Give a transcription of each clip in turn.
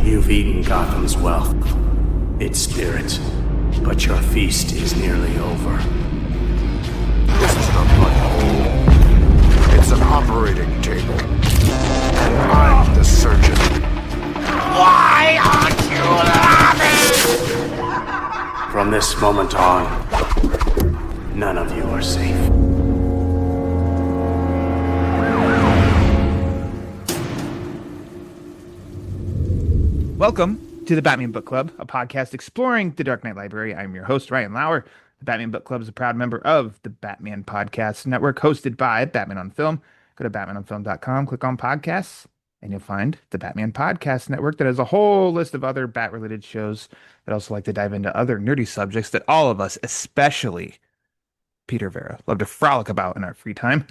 You've eaten Gotham's wealth, its spirit, but your feast is nearly over. This isn't a blood hole. It's an operating table. And I'm the surgeon. Why aren't you laughing? From this moment on, none of you are safe. Welcome to the Batman Book Club, a podcast exploring the Dark Knight Library. I'm your host, Ryan Lauer. The Batman Book Club is a proud member of the Batman Podcast Network, hosted by Batman on Film. Go to batmanonfilm.com, click on podcasts, and you'll find the Batman Podcast Network that has a whole list of other bat-related shows that also like to dive into other nerdy subjects that all of us, especially Peter Vera, love to frolic about in our free time.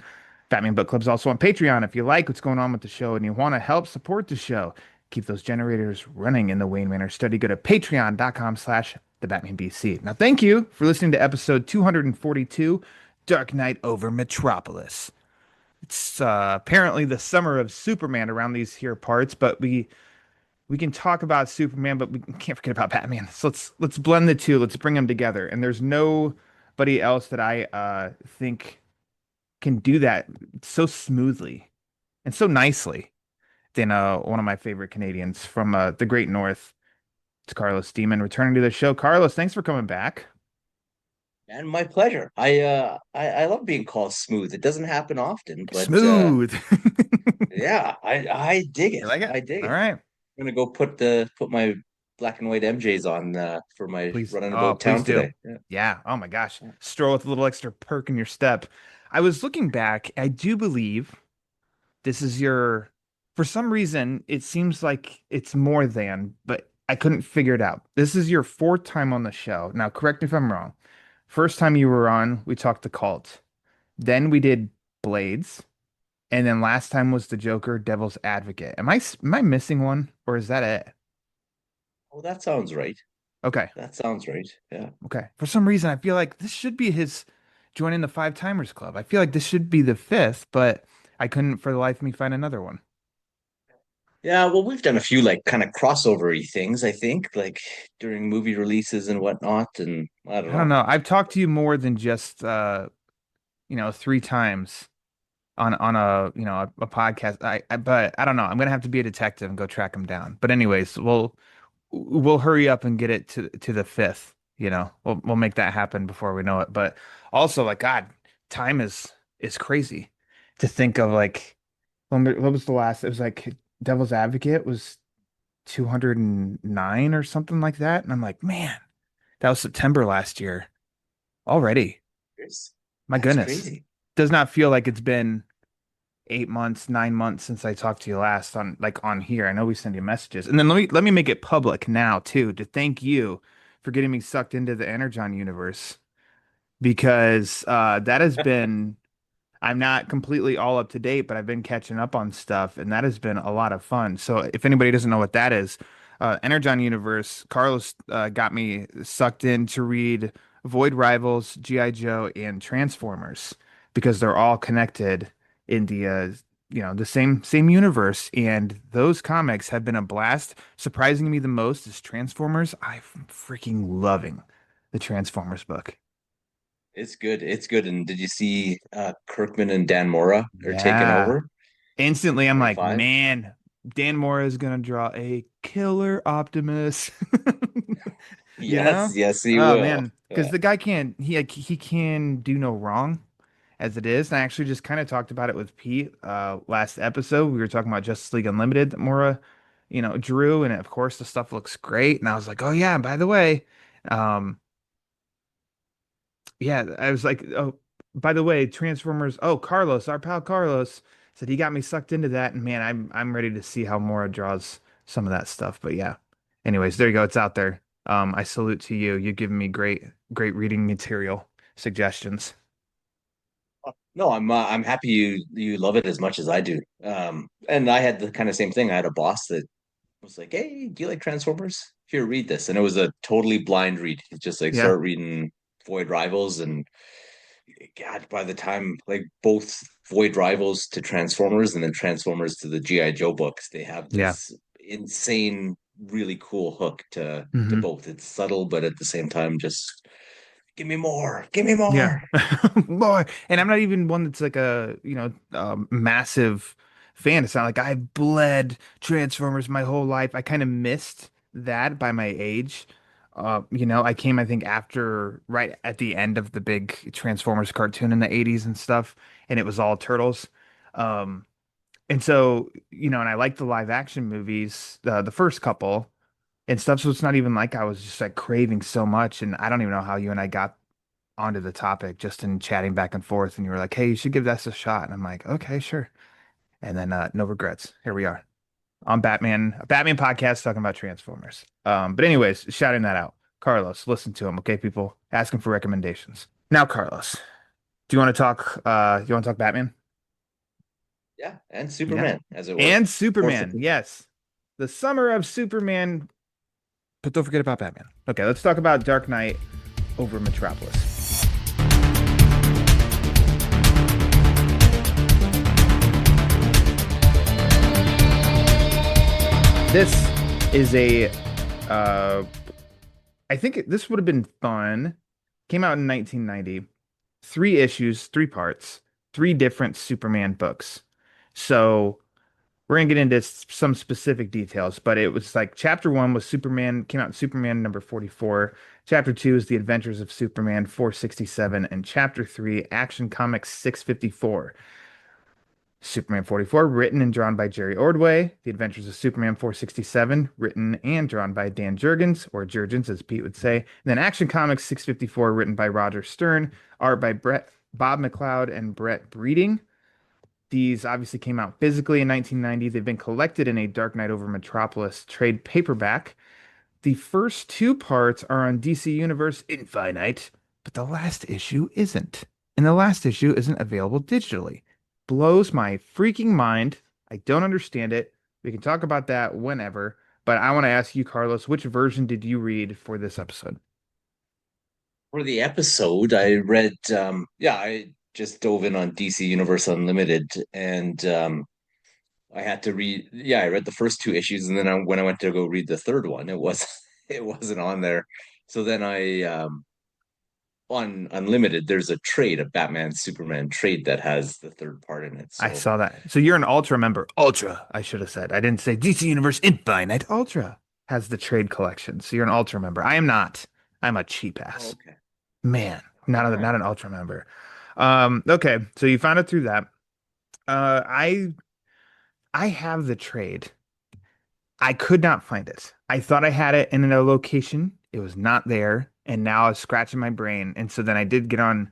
Batman Book Club is also on Patreon. If you like what's going on with the show and you want to help support the show, keep those generators running in the Wayne Manor study, go to patreon.com/thebatmanbc. Now, thank you for listening to episode 242, Dark Knight Over Metropolis. It's apparently the summer of Superman around these here parts, but we can talk about Superman, but we can't forget about Batman. So let's blend the two. Let's bring them together. And there's nobody else that I think can do that so smoothly and so nicely than one of my favorite Canadians from the Great North. It's Carlos Demen returning to the show. Carlos, thanks for coming back. And my pleasure. I love being called smooth. It doesn't happen often, but Smooth. yeah, I dig it. You like it? I dig All it. right. I'm gonna go put my black and white MJs on for my Please. running Oh, about please town do. today. Yeah. Yeah. Oh my gosh. Stroll with a little extra perk in your step. I was looking back. I do believe this is for some reason, it seems like it's more than, but I couldn't figure it out. This is your fourth time on the show. Now, correct me if I'm wrong. First time you were on, we talked to Cult. Then we did Blades. And then last time was the Joker, Devil's Advocate. Am I missing one, or is that it? Oh, that sounds right. Okay. That sounds right. Yeah. Okay. For some reason, I feel like this should be his joining the Five Timers Club. I feel like this should be the fifth, but I couldn't for the life of me find another one. Yeah, well, we've done a few like kind of crossover-y things, I think, like during movie releases and whatnot. And I don't I don't know. know. I've talked to you more than just three times on a podcast. But I don't know. I'm gonna have to be a detective and go track him down. But anyways, we'll hurry up and get it to the fifth. We'll make that happen before we know it. But also, like, God, time is crazy to think of. Like, what was the last? It was like Devil's Advocate was 209 or something like that, and I'm like, man, that was September last year already. My That's goodness. crazy. Does not feel like it's been 8 months, 9 months since I talked to you last on here. I know we send you messages. And then let me make it public now too, to thank you for getting me sucked into the Energon universe, because that has been, I'm not completely all up to date, but I've been catching up on stuff, and that has been a lot of fun. So if anybody doesn't know what that is, Energon universe, Carlos got me sucked in to read Void Rivals, G.I. Joe, and Transformers, because they're all connected in the same universe, and those comics have been a blast. Surprising me the most is Transformers. I'm freaking loving the Transformers book. It's good. It's good. And did you see Kirkman and Dan Mora are taking Yeah. over? Instantly, I'm like, 25? man, Dan Mora is gonna draw a killer Optimus. You know? Yes, he Oh will. man, because Yeah. the guy can't he can do no wrong as it is. And I actually just kind of talked about it with Pete last episode. We were talking about Justice League Unlimited that Mora, drew, and of course the stuff looks great. And I was like, oh yeah, by the way, um, yeah, I was like, oh, by the way, Transformers. Oh, Carlos, our pal Carlos said he got me sucked into that, and man, I'm ready to see how Mora draws some of that stuff. But yeah, anyways, there you go. It's out there. I salute to you. You've given me great reading material suggestions. No, I'm happy you love it as much as I do. And I had the kind of same thing. I had a boss that was like, "Hey, do you like Transformers? Here, read this." And it was a totally blind read. He just like Yeah, start reading Void Rivals, and God, by the time like both Void Rivals to Transformers and then Transformers to the G.I. Joe books, they have yeah, this insane really cool hook to Hmm. both. It's subtle, but at the same time, just give me more, give me Yeah. more. Boy. And I'm not even one that's like a, massive fan. It's not like I've bled Transformers my whole life. I kind of missed that by my age. I came, I think, after right at the end of the big Transformers cartoon in the 80s and stuff, and it was all turtles. Um, and so, and I like the live action movies, the first couple and stuff. So it's not even like I was just like craving so much. And I don't even know how you and I got onto the topic just in chatting back and forth. And you were like, hey, you should give this a shot. And I'm like, okay, sure. And then no regrets. Here we are on a Batman podcast talking about Transformers. But anyways, shouting that out. Carlos, listen to him, okay, people? Ask him for recommendations. Now, Carlos, do you want to talk Batman? Yeah, and Yeah. Superman, as it were. And Fourth, Superman, yes. The summer of Superman, but don't forget about Batman. Okay, let's talk about Dark Knight over Metropolis. This is uh, I think this would have been fun. Came out in 1990. Three issues, three parts, three different Superman books. So we're gonna get into some specific details, but it was like chapter one was Superman, came out in Superman number 44. Chapter two is The Adventures of Superman 467, and chapter three, Action Comics 654. Superman 44, written and drawn by Jerry Ordway. The Adventures of Superman 467, written and drawn by Dan Jurgens, or Jurgens as Pete would say. And then Action Comics 654, written by Roger Stern, art by Bob McLeod and Brett Breeding. These obviously came out physically in 1990. They've been collected in a Dark Knight Over Metropolis trade paperback. The first two parts are on DC Universe Infinite, but the last issue isn't. And the last issue isn't available digitally. Blows my freaking mind. I don't understand it. We can talk about that whenever, but I want to ask you, Carlos, which version did you read for this episode? for the episode, I read, I just dove in on DC Universe Unlimited, and I had to read. Yeah, I read the first two issues, and then when I went to go read the third one, it was it wasn't on there. So then I on Unlimited, there's a trade, a Batman Superman trade that has the third part in it. I So saw that. So you're an Ultra member. Ultra, I should have said. I didn't say DC Universe Infinite. Ultra has the trade collection. So you're an Ultra member. I am not. I'm a cheap oh, ass. okay, Man, all right. not an Ultra member. Okay, so you found it through that. I have the trade. I could not find it. I thought I had it in a location. It was not there. And now I was scratching my brain. And so then I did get on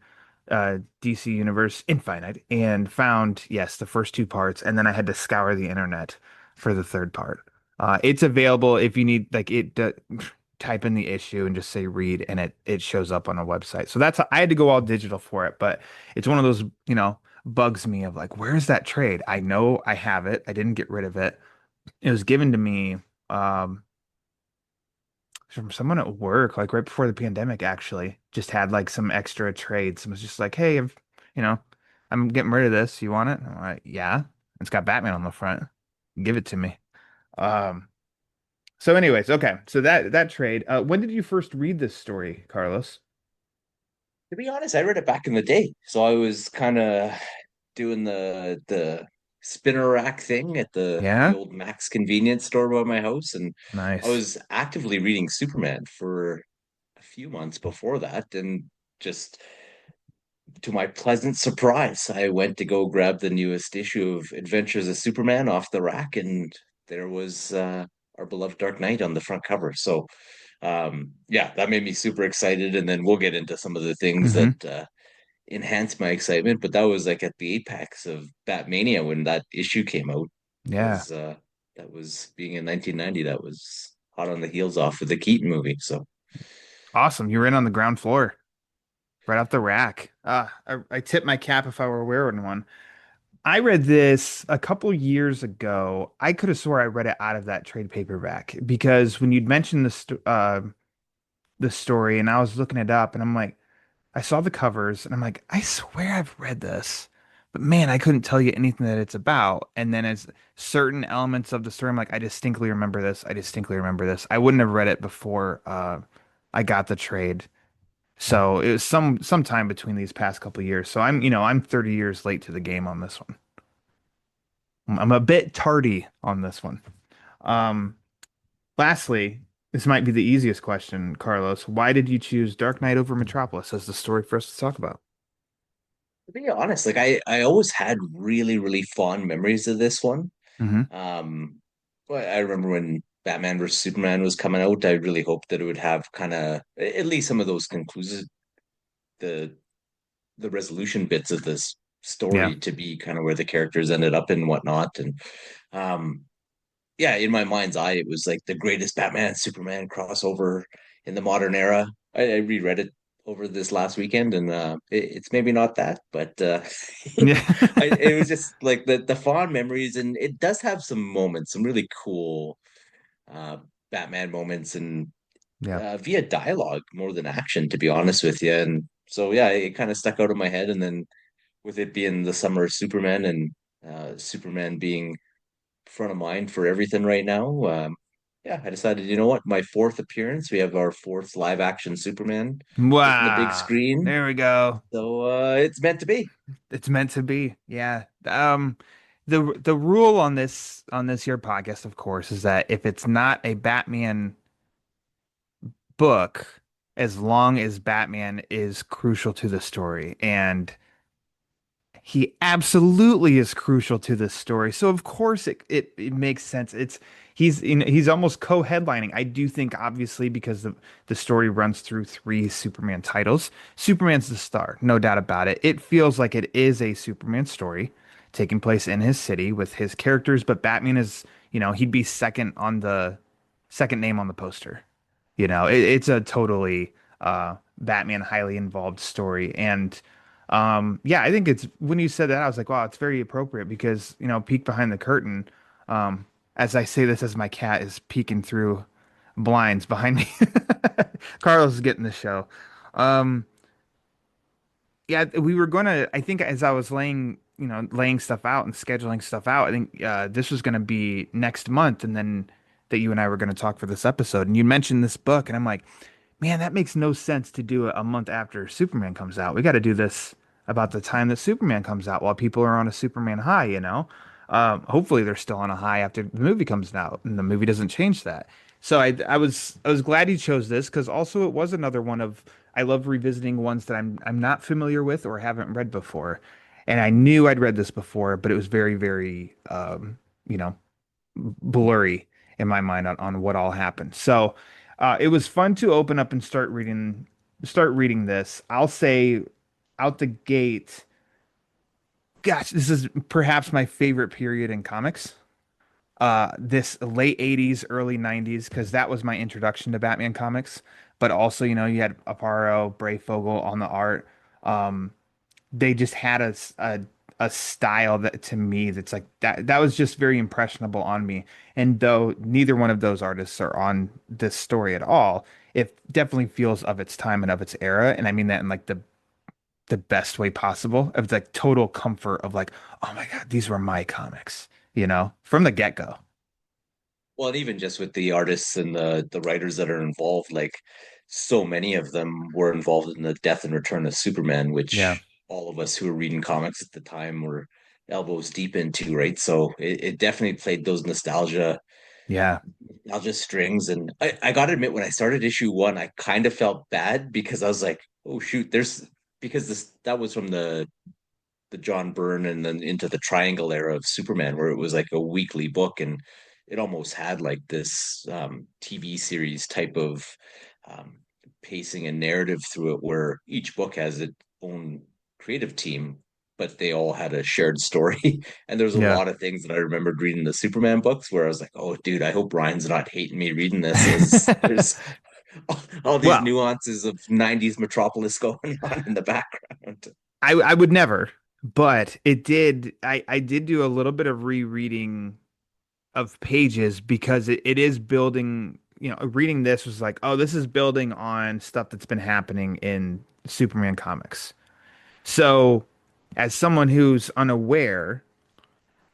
DC Universe Infinite and found, yes, the first two parts. And then I had to scour the internet for the third part. It's available if you need, like, type in the issue and just say read, and it shows up on a website. So I had to go all digital for it. But it's one of those, bugs me of like, where's that trade? I know I have it. I didn't get rid of it. It was given to me um from someone at work, like right before the pandemic, actually. Just had like some extra trades and was just like, hey, you know, I'm getting rid of this. You want it? I'm like, yeah. It's got Batman on the front. Give it to me. Um, so anyways, okay. So that trade. When did you first read this story, Carlos? To be honest, I read it back in the day, so I was kind of doing the spinner rack thing at the Yeah? old Max convenience store by my house, and I Nice. was actively reading Superman for a few months before that, and just to my pleasant surprise, I went to go grab the newest issue of Adventures of Superman off the rack, and there was our beloved Dark Knight on the front cover. So, yeah, that made me super excited. And then we'll get into some of the things that Hmm. enhanced my excitement. But that was like at the apex of Batmania when that issue came out. Yeah. Was that was being in 1990? That was hot on the heels off of the Keaton movie. So. Awesome. You were in on the ground floor, right off the rack. I tip my cap if I were wearing one. I read this a couple years ago. I could have swore I read it out of that trade paperback because when you'd mentioned the story and I was looking it up and I'm like, I saw the covers and I'm like, I swear I've read this, but man, I couldn't tell you anything that it's about. And then as certain elements of the story, I'm like, I distinctly remember this. I distinctly remember this. I wouldn't have read it before I got the trade. So it was some time between these past couple years. So I'm 30 years late to the game on this one. I'm a bit tardy on this one. Um, Lastly, this might be the easiest question, Carlos. Why did you choose Dark Knight over Metropolis as the story for us to talk about? To be honest, like I always had really, really fond memories of this one. Hmm. Um, but I remember when Batman versus Superman was coming out, I really hoped that it would have kind of at least some of those conclusive the the resolution bits of this Yeah. story to be kind of where the characters ended up and whatnot. And um, yeah, in my mind's eye, it was like the greatest Batman Superman crossover in the modern era. I reread it over this last weekend, and it's maybe not that, but Yeah. it was just like the fond memories, and it does have some moments, some really cool uh, Batman moments, and Yeah. via dialogue more than action, to be honest with you. And so yeah, it kind of stuck out in my head, and then with it being the summer of Superman and Superman being front of mind for everything right now. Yeah, I decided, you know what, my fourth appearance, we have our fourth live action Superman hitting the big Wow. screen. There we go. So it's meant to be. It's meant to be. Yeah. The rule on this here podcast, of course, is that if it's not a Batman book, as long as Batman is crucial to the story. And he absolutely is crucial to this story. So of course it makes sense. He's almost co-headlining. I do think obviously because the story runs through three Superman titles. Superman's the star, no doubt about it. It feels like it is a Superman story taking place in his city with his characters, but Batman is, he'd be second name on the poster. It's a totally Batman highly involved story. And yeah, I think it's when you said that, I was like, wow, it's very appropriate because, peek behind the curtain. As I say this as my cat is peeking through blinds behind me. Carlos is getting the show. Um, yeah, we were gonna, I think as I was laying stuff out and scheduling stuff out, I think this was gonna be next month, and then that you and I were gonna talk for this episode. And you mentioned this book, and I'm like, man, that makes no sense to do it a month after Superman comes out. We got to do this about the time that Superman comes out while people are on a Superman high. Hopefully they're still on a high after the movie comes out, and the movie doesn't change that. So I was glad you chose this because also it was another one of I love revisiting ones that I'm not familiar with or haven't read before, and I knew I'd read this before, but it was very very you know blurry in my mind on what all happened. So it was fun to open up and start reading this. I'll say out the gate, gosh, this is perhaps my favorite period in comics. This late 80s, early 90s, because that was my introduction to Batman comics. But also, you had Aparo, Brayfogle on the art. Um, they just had a style that to me that's like that was just very impressionable on me. And though neither one of those artists are on this story at all, it definitely feels of its time and of its era. And I mean that in like the best way possible. Of like total comfort of like, oh my God, these were my comics, from the get-go. Well, and even just with the artists and the writers that are involved, like so many of them were involved in the death and return of Superman, Yeah. which all of us who were reading comics at the time were elbows deep into, right? So it definitely played those Yeah. nostalgia strings. And I gotta admit, when I started issue one, I kind of felt bad because I was like, oh shoot, there's because this that was from the John Byrne and then into the Triangle era of Superman, where it was like a weekly book and it almost had like this TV series type of um, pacing and narrative through it, where each book has its own creative team, but they all had a shared story. And there's a Yeah. lot of things that I remembered reading the Superman books where I was like, oh, dude, I hope Ryan's not hating me reading this as there's all these Well, nuances of 90s Metropolis going on in the background. I would never, but it did. I did do a little bit of rereading of pages because it is building, reading this was like, oh, this is building on stuff that's been happening in Superman comics. So as someone who's unaware,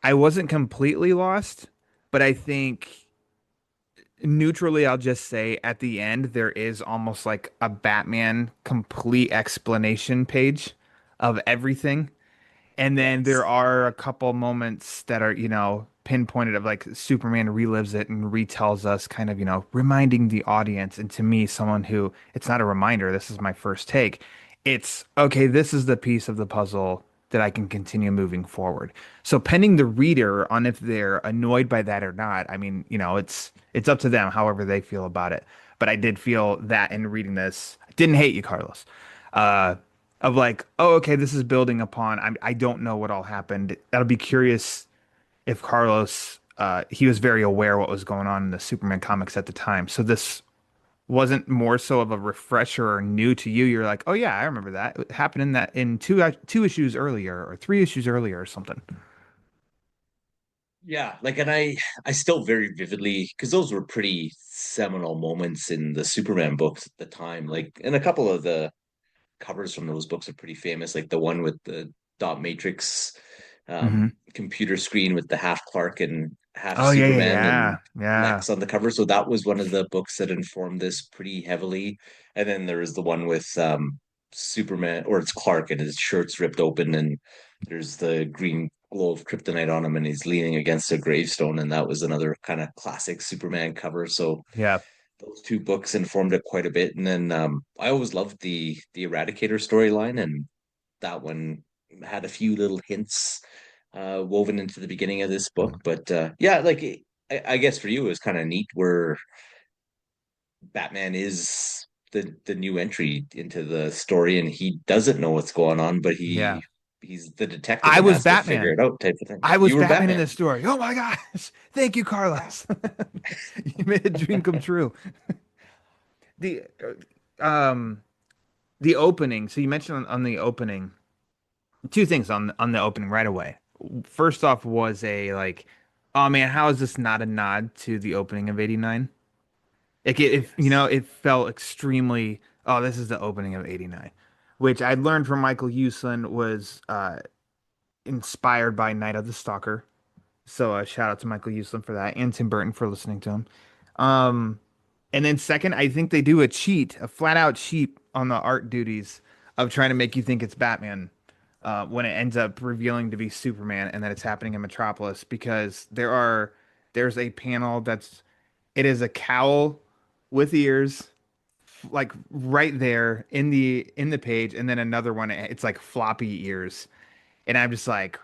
I wasn't completely lost, but I think neutrally, I'll just say at the end, there is almost like a Batman complete explanation page of everything. And then there Yes. are a couple moments that are, pinpointed of like Superman relives it and retells us, kind of, reminding the audience. And to me, someone who it's not a reminder, this is my first take. It's okay, this is the piece of the puzzle that I can continue moving forward. So pending the reader on if they're annoyed by that or not, I mean, it's up to them, however they feel about it. But I did feel that in reading this. I didn't hate you, Carlos. Uh, of like, oh, okay, this is building upon. I don't know what all happened. I'll be curious if Carlos, he was very aware what was going on in the Superman comics at the time. So this wasn't more so of a refresher or new to you. You're like, oh yeah, I remember that. It happened in that in two issues earlier or three issues earlier or something. Yeah, like, and I still very vividly, because those were pretty seminal moments in the Superman books at the time. Like, and a couple of the covers from those books are pretty famous, like the one with the dot matrix Hmm. computer screen with the half Clark and half Oh yeah, yeah, Superman yeah, and yeah, Lex on the cover. So that was one of the books that informed this pretty heavily. And then there was the one with Superman, or it's Clark, and his shirt's ripped open, and there's the green glow of kryptonite on him, and he's leaning against a gravestone, and that was another kind of classic Superman cover. So yeah, those two books informed it quite a bit. And then I always loved the Eradicator storyline, and that one had a few little hints woven into the beginning of this book. But yeah, like, I guess for you it was kind of neat where Batman is the new entry into the story, and he doesn't know what's going on, but yeah. he's the detective I and was has to figure Batman. it out, type of thing. I was You were Batman in Batman. this story. Oh my gosh. Thank you, Carlos. You made a dream come true. The um the opening. So you mentioned on the opening, two things on the opening right away. First off was a like, oh man, how is this not a nod to the opening of '89? Like Yes. it felt extremely, oh, this is the opening of '89, which I learned from Michael Uslan was inspired by Night of the Stalker. So shout out to Michael Uslan for that and Tim Burton for listening to him. Um, and then second, I think they do a cheat, a flat out cheat on the art duties of trying to make you think it's Batman when it ends up revealing to be Superman and that it's happening in Metropolis because there's a panel that's it is a cowl with ears like right there in the page and then another one it's like floppy ears and I'm just like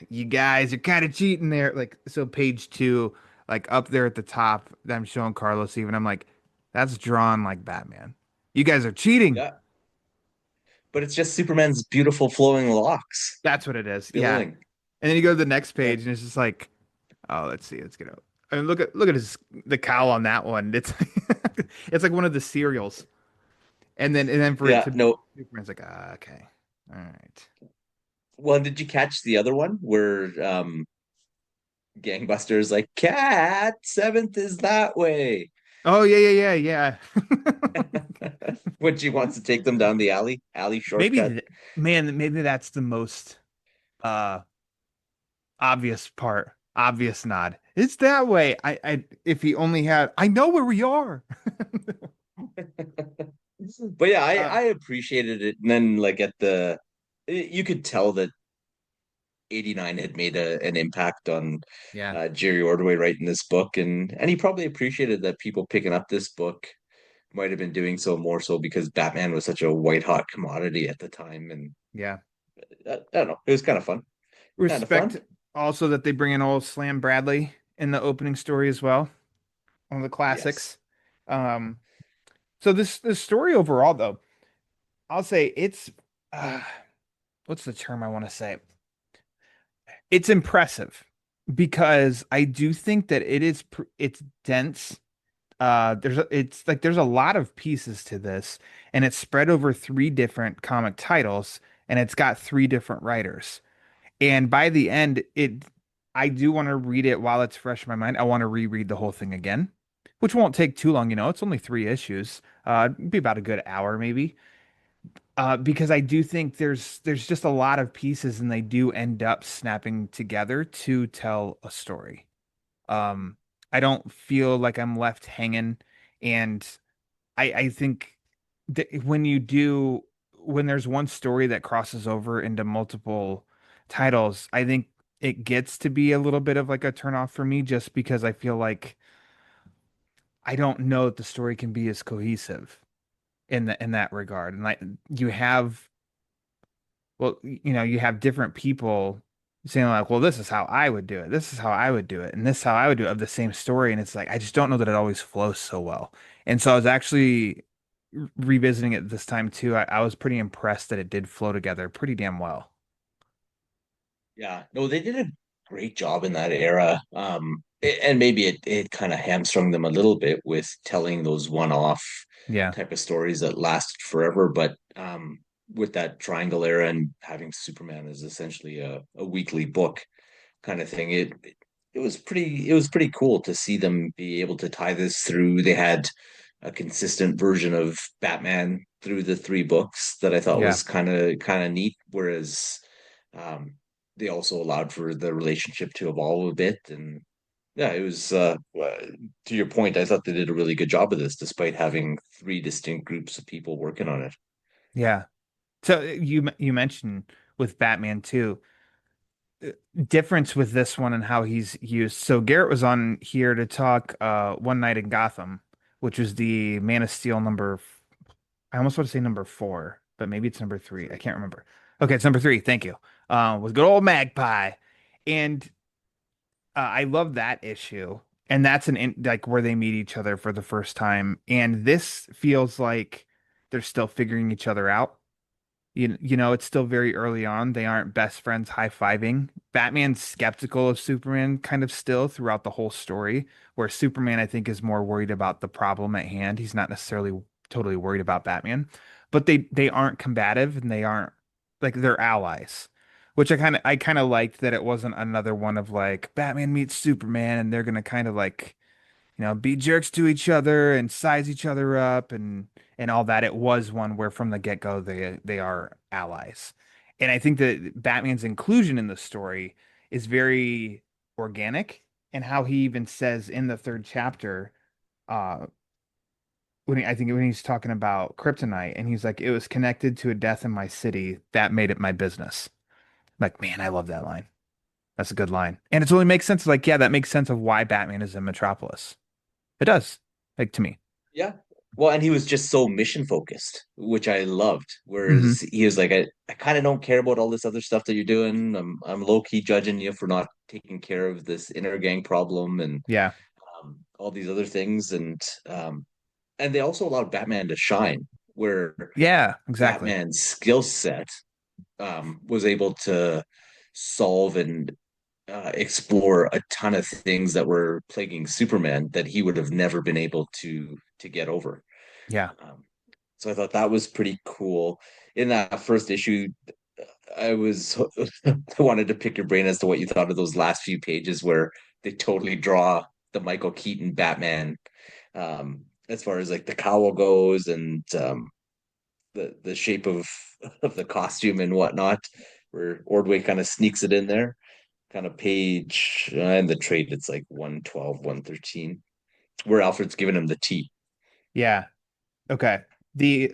you guys are kind of cheating there. Like, so page two, like up there at the top, that I'm showing Carlos even. I'm like, that's drawn like Batman. You guys are cheating. Yeah, but it's just Superman's beautiful flowing locks That's what it is. Yeah. billowing. And then you go to the next Yeah, page and it's just like, oh, let's see, let's get out. I mean, look at the cowl on that one. It's it's like one of the cereals. And then for it yeah, to be no. Superman's like, ah, okay. All right. Well, did you catch the other one where Gangbusters like cat seventh is that way Oh yeah, yeah, yeah, yeah. when she wants to take them down the alley Maybe shortcut. man, maybe that's the most uh obvious part, obvious nod. It's that way. If he only had, I know where we are. But yeah, I Uh, I appreciated it. And then like at the you could tell that 89 had made an impact on yeah, Jerry Ordway writing this book, and he probably appreciated that people picking up this book might have been doing so more so because Batman was such a white hot commodity at the time. And yeah. I don't know, it was kind of fun. Kind of Respect fun. also that they bring in old Slam Bradley in the opening story as well, one of the Yes. classics. Um, so this story overall, though, I'll say it's uh, what's the term I want to say? It's impressive because I do think that it's dense. There's a lot of pieces to this, and it's spread over three different comic titles, and it's got three different writers. And by the end, I do want to read it while it's fresh in my mind. I want to reread the whole thing again, which won't take too long. It's only three issues. It'd be about a good hour maybe. Because I do think there's just a lot of pieces and they do end up snapping together to tell a story. Um, I don't feel like I'm left hanging, and I think that when there's one story that crosses over into multiple titles, I think it gets to be a little bit of like a turnoff for me just because I feel like I don't know that the story can be as cohesive in that regard. And like you have you have different people saying like, well, this is how I would do it. This is how I would do it. And this is how I would do it of the same story. And it's like, I just don't know that it always flows so well. And so I was actually revisiting it this time too. I was pretty impressed that it did flow together pretty damn well. Yeah, no, they did a great job in that era. And maybe it kind of hamstrung them a little bit with telling those one-off Yeah. type of stories that lasted forever. But with that Triangle era and having Superman as essentially a weekly book kind of thing, it was pretty cool to see them be able to tie this through. They had a consistent version of Batman through the three books that I thought Yeah. was kind of neat. Whereas um, they also allowed for the relationship to evolve a bit, and yeah, it was to your point. I thought they did a really good job of this, despite having three distinct groups of people working on it. Yeah. So you mentioned with Batman too, difference with this one and how he's used. So Garrett was on here to talk One Night in Gotham, which was the Man of Steel I almost want to say number 4, but maybe it's number 3. I Three. can't remember. Okay, it's number 3. Thank you. With good old Magpie. And I love that issue. And that's like where they meet each other for the first time. And this feels like they're still figuring each other out. It's still very early on. They aren't best friends high-fiving. Batman's skeptical of Superman kind of still throughout the whole story, where Superman, I think, is more worried about the problem at hand. He's not necessarily totally worried about Batman, but they aren't combative and they aren't like they're allies, which I kind of liked that it wasn't another one of like Batman meets Superman and they're gonna kind of like be jerks to each other and size each other up and all that. It was one where from the get-go they are allies. And I think that Batman's inclusion in the story is very organic and how he even says in the third chapter, uh I think when he's talking about kryptonite and he's like, it was connected to a death in my city that made it my business. Like, man, I love that line. That's a good line. And it totally makes sense. Like, yeah, that makes sense of why Batman is in Metropolis. It does, like to me. Yeah. Well, and he was just so mission focused, which I loved. Hmm. Whereas he was like, I kind of don't care about all this other stuff that you're doing. I'm low key judging you for not taking care of this inner gang problem and Yeah. all these other things. And they also allowed Batman to shine, where Yeah, exactly. Batman's skill set was able to solve and explore a ton of things that were plaguing Superman that he would have never been able to get over. Yeah. Um, so I thought that was pretty cool. In that first issue, I was I wanted to pick your brain as to what you thought of those last few pages where they totally draw the Michael Keaton Batman, as far as like the cowl goes and the shape of the costume and whatnot, where Ordway kind of sneaks it in there. Kind of page and the trade, it's like 112, 113, where Alfred's giving him the tea. Yeah. Okay. The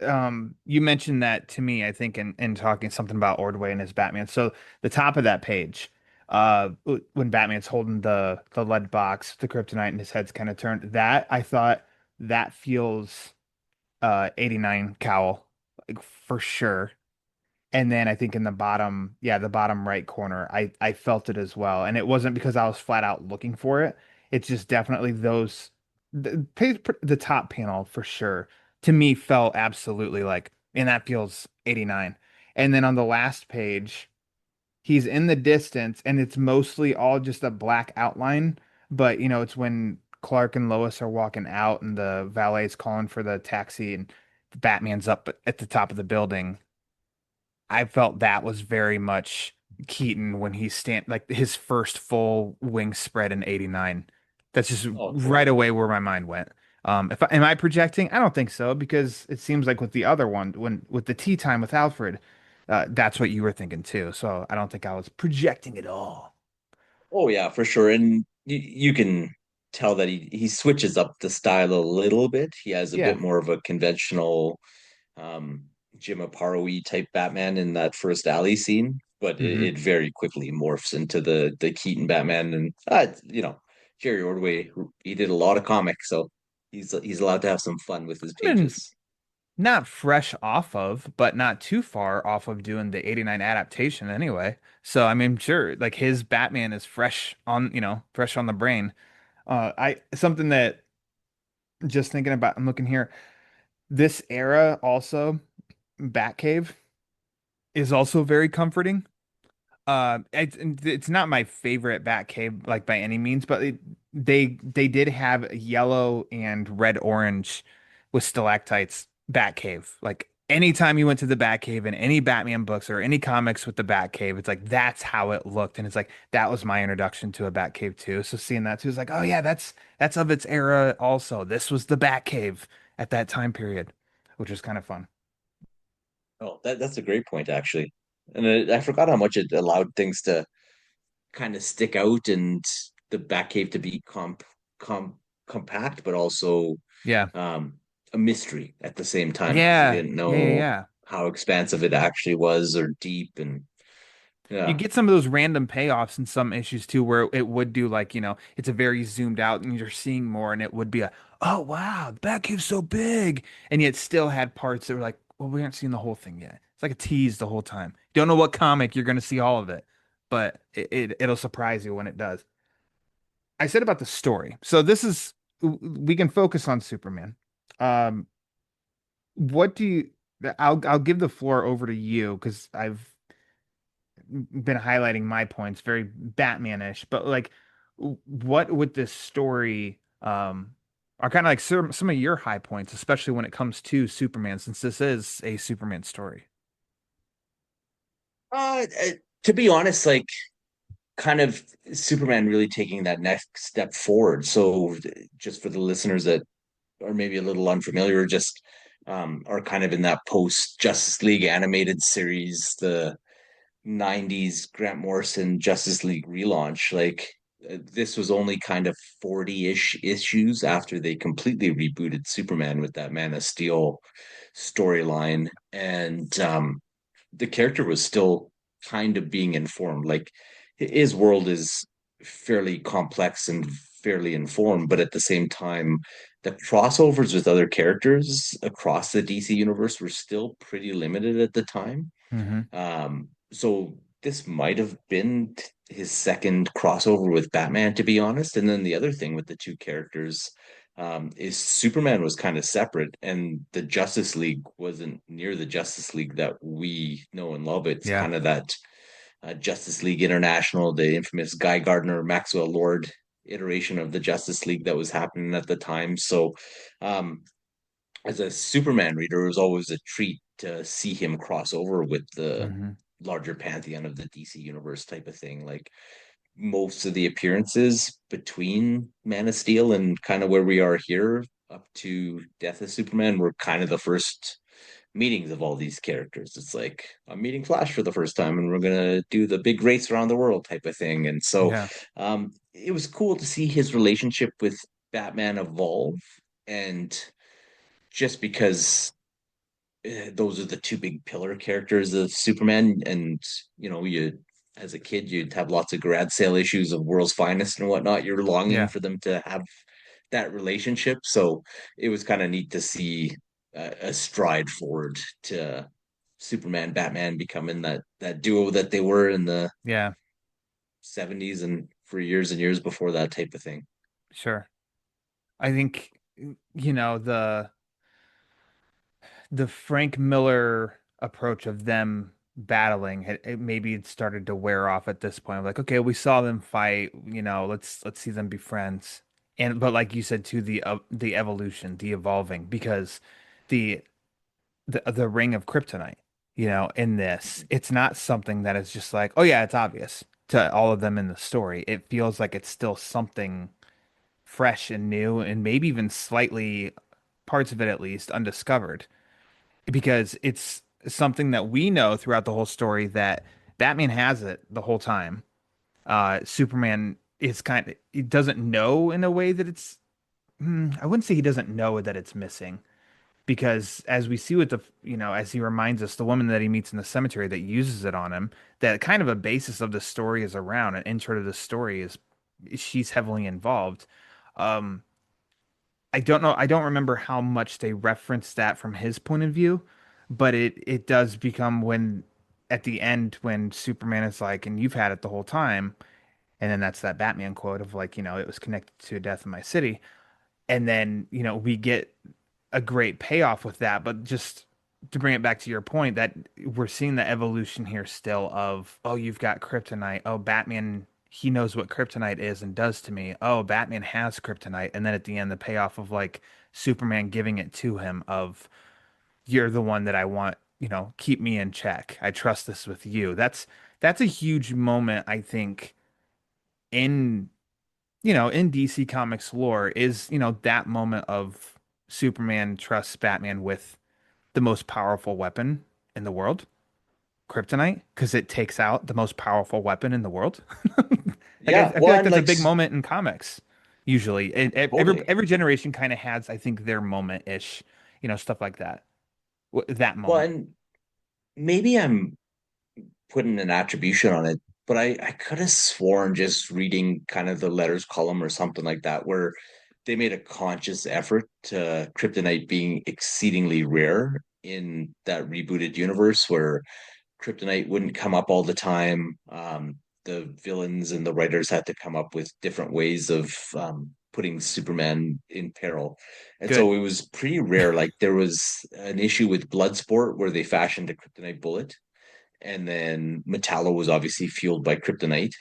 you mentioned that to me, I think, in talking something about Ordway and his Batman. So the top of that page, when Batman's holding the lead box, the kryptonite, and his head's kind of turned, that I thought that feels 89 cowl, like for sure. And then I think in the bottom, yeah, the bottom right corner, I felt it as well. And it wasn't because I was flat out looking for it. It's just definitely the top panel for sure to me felt absolutely like, and that feels 89. And then on the last page, he's in the distance and it's mostly all just a black outline, but it's when Clark and Lois are walking out and the valet's calling for the taxi and Batman's up at the top of the building. I felt that was very much Keaton when he stand like his first full wing spread in 89. That's just Oh, right totally. away where my mind went. If am I projecting? I don't think so because it seems like with the other one, when with the tea time with Alfred, that's what you were thinking too. So I don't think I was projecting at all. Oh yeah, for sure. And you can tell that he switches up the style a little bit. He has a Yeah. bit more of a conventional um Jim Aparo-y type Batman in that first alley scene, but Hmm. it very quickly morphs into the Keaton Batman. And Jerry Ordway, he did a lot of comics, so he's allowed to have some fun with his I mean, pages. not fresh off of, but not too far off of doing the 89 adaptation anyway. So I mean, sure, like his Batman is fresh on, fresh on the brain. I something that just thinking about, I'm looking here. This era also, Batcave is also very comforting. It's not my favorite Batcave like by any means, but they did have yellow and red orange with stalactites Batcave. Like anytime you went to the Batcave in any Batman books or any comics with the Batcave, it's like that's how it looked, and it's like that was my introduction to a Batcave too. So seeing that too is like, oh yeah, that's of its era. Also, this was the Batcave at that time period, which was kind of fun. Oh, that's a great point, actually. And I forgot how much it allowed things to kind of stick out and the Batcave to be com compact, but also Yeah, um, a mystery at the same time because you yeah, didn't yeah, yeah, know yeah. how expansive it actually was or deep. And You yeah. get some of those random payoffs in some issues too, where it would do like, it's a very zoomed out and you're seeing more, and it would be a, oh wow, the Batcave's so big. And yet still had parts that were like, well, we aren't seeing the whole thing yet. It's like a tease the whole time. You don't know what comic you're gonna see all of it, but it'll surprise you when it does. I said about the story. So this is we can focus on Superman. Um, what do you I'll give the floor over to you because I've been highlighting my points, very Batman-ish, but like what with this story are kind of like some of your high points, especially when it comes to Superman, since this is a Superman story. To be honest, like kind of Superman really taking that next step forward. So just for the listeners that are maybe a little unfamiliar, just are kind of in that post Justice League animated series, the 90s Grant Morrison Justice League relaunch. Like this was only kind of 40-ish issues after they completely rebooted Superman with that Man of Steel storyline. And the character was still kind of being informed. Like his world is fairly complex and fairly informed, but at the same time, the crossovers with other characters across the DC universe were still pretty limited at the time. Hmm. So this might have been his second crossover with Batman, to be honest. And then the other thing with the two characters is Superman was kind of separate, and the Justice League wasn't near the Justice League that we know and love. It's Yeah. kind of that Justice League International, the infamous Guy Gardner, Maxwell Lord iteration of the Justice League that was happening at the time. So, um, as a Superman reader, it was always a treat to see him cross over with the Hmm. larger pantheon of the DC universe type of thing. Like most of the appearances between Man of Steel and kind of where we are here up to Death of Superman were kind of the first meetings of all these characters. It's like I'm meeting Flash for the first time and we're gonna do the big race around the world type of thing. And so Yeah. it was cool to see his relationship with Batman evolve. And just because those are the two big pillar characters of Superman. And you as a kid you'd have lots of garage sale issues of World's Finest and whatnot. You're longing Yeah. for them to have that relationship. So it was kind of neat to see a stride forward to Superman, Batman becoming that duo that they were in the Yeah. 70s and for years and years before that type of thing. Sure. I think the Frank Miller approach of them battling maybe it started to wear off at this point. Like, okay, we saw them fight, let's see them be friends. And but like you said too, the evolution, the evolving, because the the ring of kryptonite, in this, it's not something that is just like, oh yeah, it's obvious to all of them in the story. It feels like it's still something fresh and new, and maybe even slightly, parts of it at least, undiscovered, because it's something that we know throughout the whole story that Batman has it the whole time. Superman is he doesn't know in a way that I wouldn't say he doesn't know that it's missing, because as we see with as he reminds us, the woman that he meets in the cemetery that uses it on him, that kind of a basis of the story is around, an intro to the story is she's heavily involved. Um, I don't know. I don't remember how much they reference that from his point of view, but it does become when at the end when Superman is like, and you've had it the whole time, and then that's that Batman quote of like, it was connected to a death in my city, and then we get a great payoff with that. But just to bring it back to your point, that we're seeing the evolution here still of, oh, you've got kryptonite. Oh, Batman, he knows what kryptonite is and does to me. Oh, Batman has kryptonite. And then at the end, the payoff of like Superman giving it to him of, you're the one that I want, keep me in check. I trust this with you. That's a huge moment, I think, in in DC Comics lore, is, that moment of Superman trusts Batman with the most powerful weapon in the world, kryptonite, because it takes out the most powerful weapon in the world. Like Yeah, I feel well, like and that's a like big moment in comics, usually. And totally. every generation kind of has, I think, their moment-ish, stuff like that. That Well, moment. and maybe I'm putting an attribution on it, but I could have sworn just reading kind of the letters column or something like that, where they made a conscious effort to kryptonite being exceedingly rare in that rebooted universe where kryptonite wouldn't come up all the time. The villains and the writers had to come up with different ways of putting Superman in peril. And Good. so it was pretty rare. Like there was an issue with Bloodsport where they fashioned a kryptonite bullet. And then Metallo was obviously fueled by kryptonite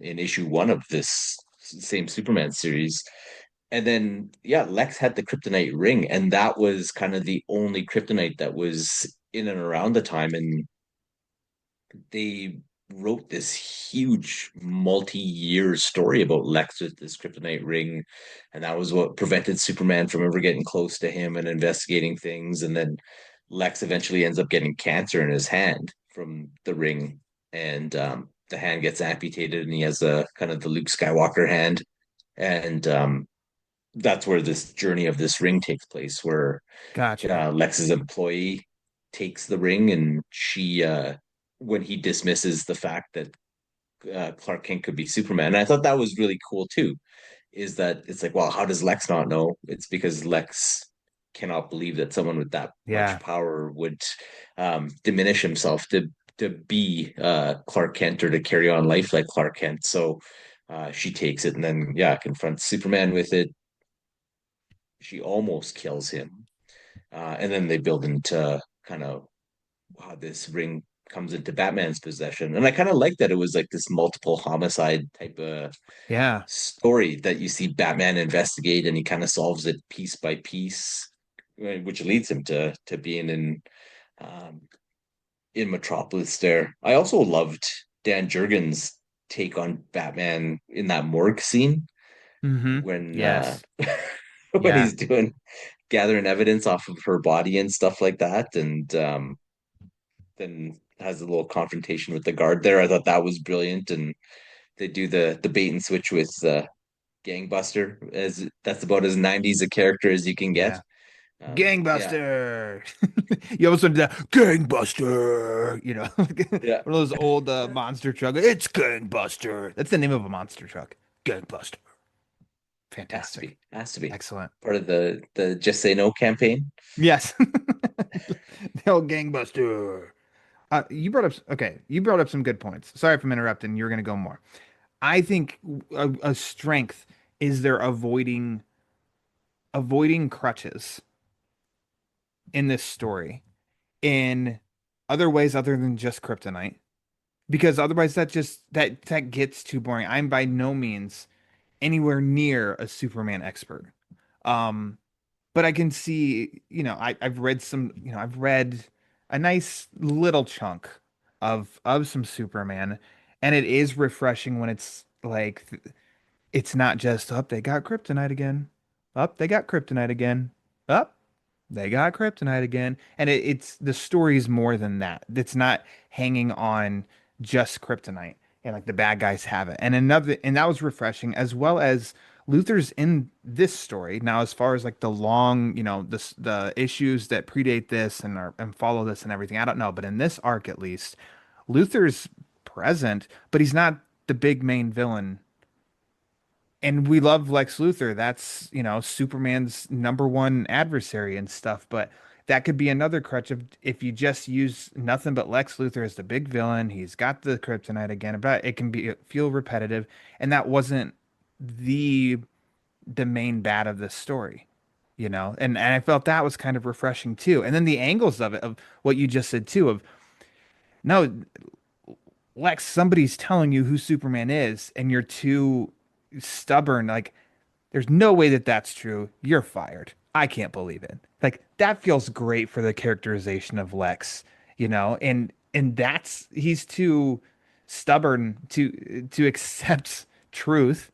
in issue one of this same Superman series. And then, yeah, Lex had the kryptonite ring, and that was kind of the only kryptonite that was in and around the time. And they wrote this huge multi-year story about Lex with this kryptonite ring, and that was what prevented Superman from ever getting close to him and investigating things. And then Lex eventually ends up getting cancer in his hand from the ring, and the hand gets amputated, and he has a kind of the Luke Skywalker hand, and that's where this journey of this ring takes place, where Gotcha. Lex's employee takes the ring, and when he dismisses the fact that Clark Kent could be Superman. And I thought that was really cool too. Is that it's like, well, how does Lex not know? It's because Lex cannot believe that someone with that much Yeah. power would diminish himself to be Clark Kent or to carry on life like Clark Kent. So she takes it and then confronts Superman with it. She almost kills him, and then they build into kind of how this ring comes into Batman's possession. And I kind of like that it was like this multiple homicide type of Yeah. story that you see Batman investigate and he kind of solves it piece by piece, which leads him to being um, in Metropolis there. I also loved Dan Jurgens' take on Batman in that morgue scene Mm-hmm. when Yes. when Yeah. he's doing gathering evidence off of her body and stuff like that. And then has a little confrontation with the guard there. I thought that was brilliant, and they do the bait and switch with Gangbuster, as that's about as 90s a character as you can get. Yeah. Yeah, Gangbuster. You almost went to that Gangbuster, yeah, one of those old monster truck. It's Gangbuster. That's the name of a monster truck. Gangbuster. has to Fantastic. be, has to be Excellent. part of the Just Say No campaign. Yes. The old Gangbuster. You brought up some good points. Sorry if I'm interrupting. You're going to go more. I think a strength is their avoiding crutches in this story in other ways other than just kryptonite, because otherwise that gets too boring. I'm by no means anywhere near a Superman expert. Um, but I can see, I've read I've read a nice little chunk of some Superman, and it is refreshing when it's like it's not just up, they got kryptonite again. Up, they got kryptonite again. Up, they got kryptonite again. And it's the story's more than that. It's not hanging on just kryptonite and like the bad guys have it. And that was refreshing, as well as Luther's in this story. Now, as far as like the long, the issues that predate this and follow this and everything, I don't know. But in this arc at least, Luther's present, but he's not the big main villain, and we love Lex Luthor. That's, Superman's number one adversary and stuff. But that could be another crutch of if you just use nothing but Lex Luthor as the big villain. He's got the kryptonite again, but it can feel repetitive, and that wasn't the the main bad of this story. And I felt that was kind of refreshing too. And then the angles of it, of what you just said too, of no, Lex, somebody's telling you who Superman is, and you're too stubborn. Like, there's no way that that's true. You're fired. I can't believe it. Like, that feels great for the characterization of Lex, and that's he's too stubborn to accept truth.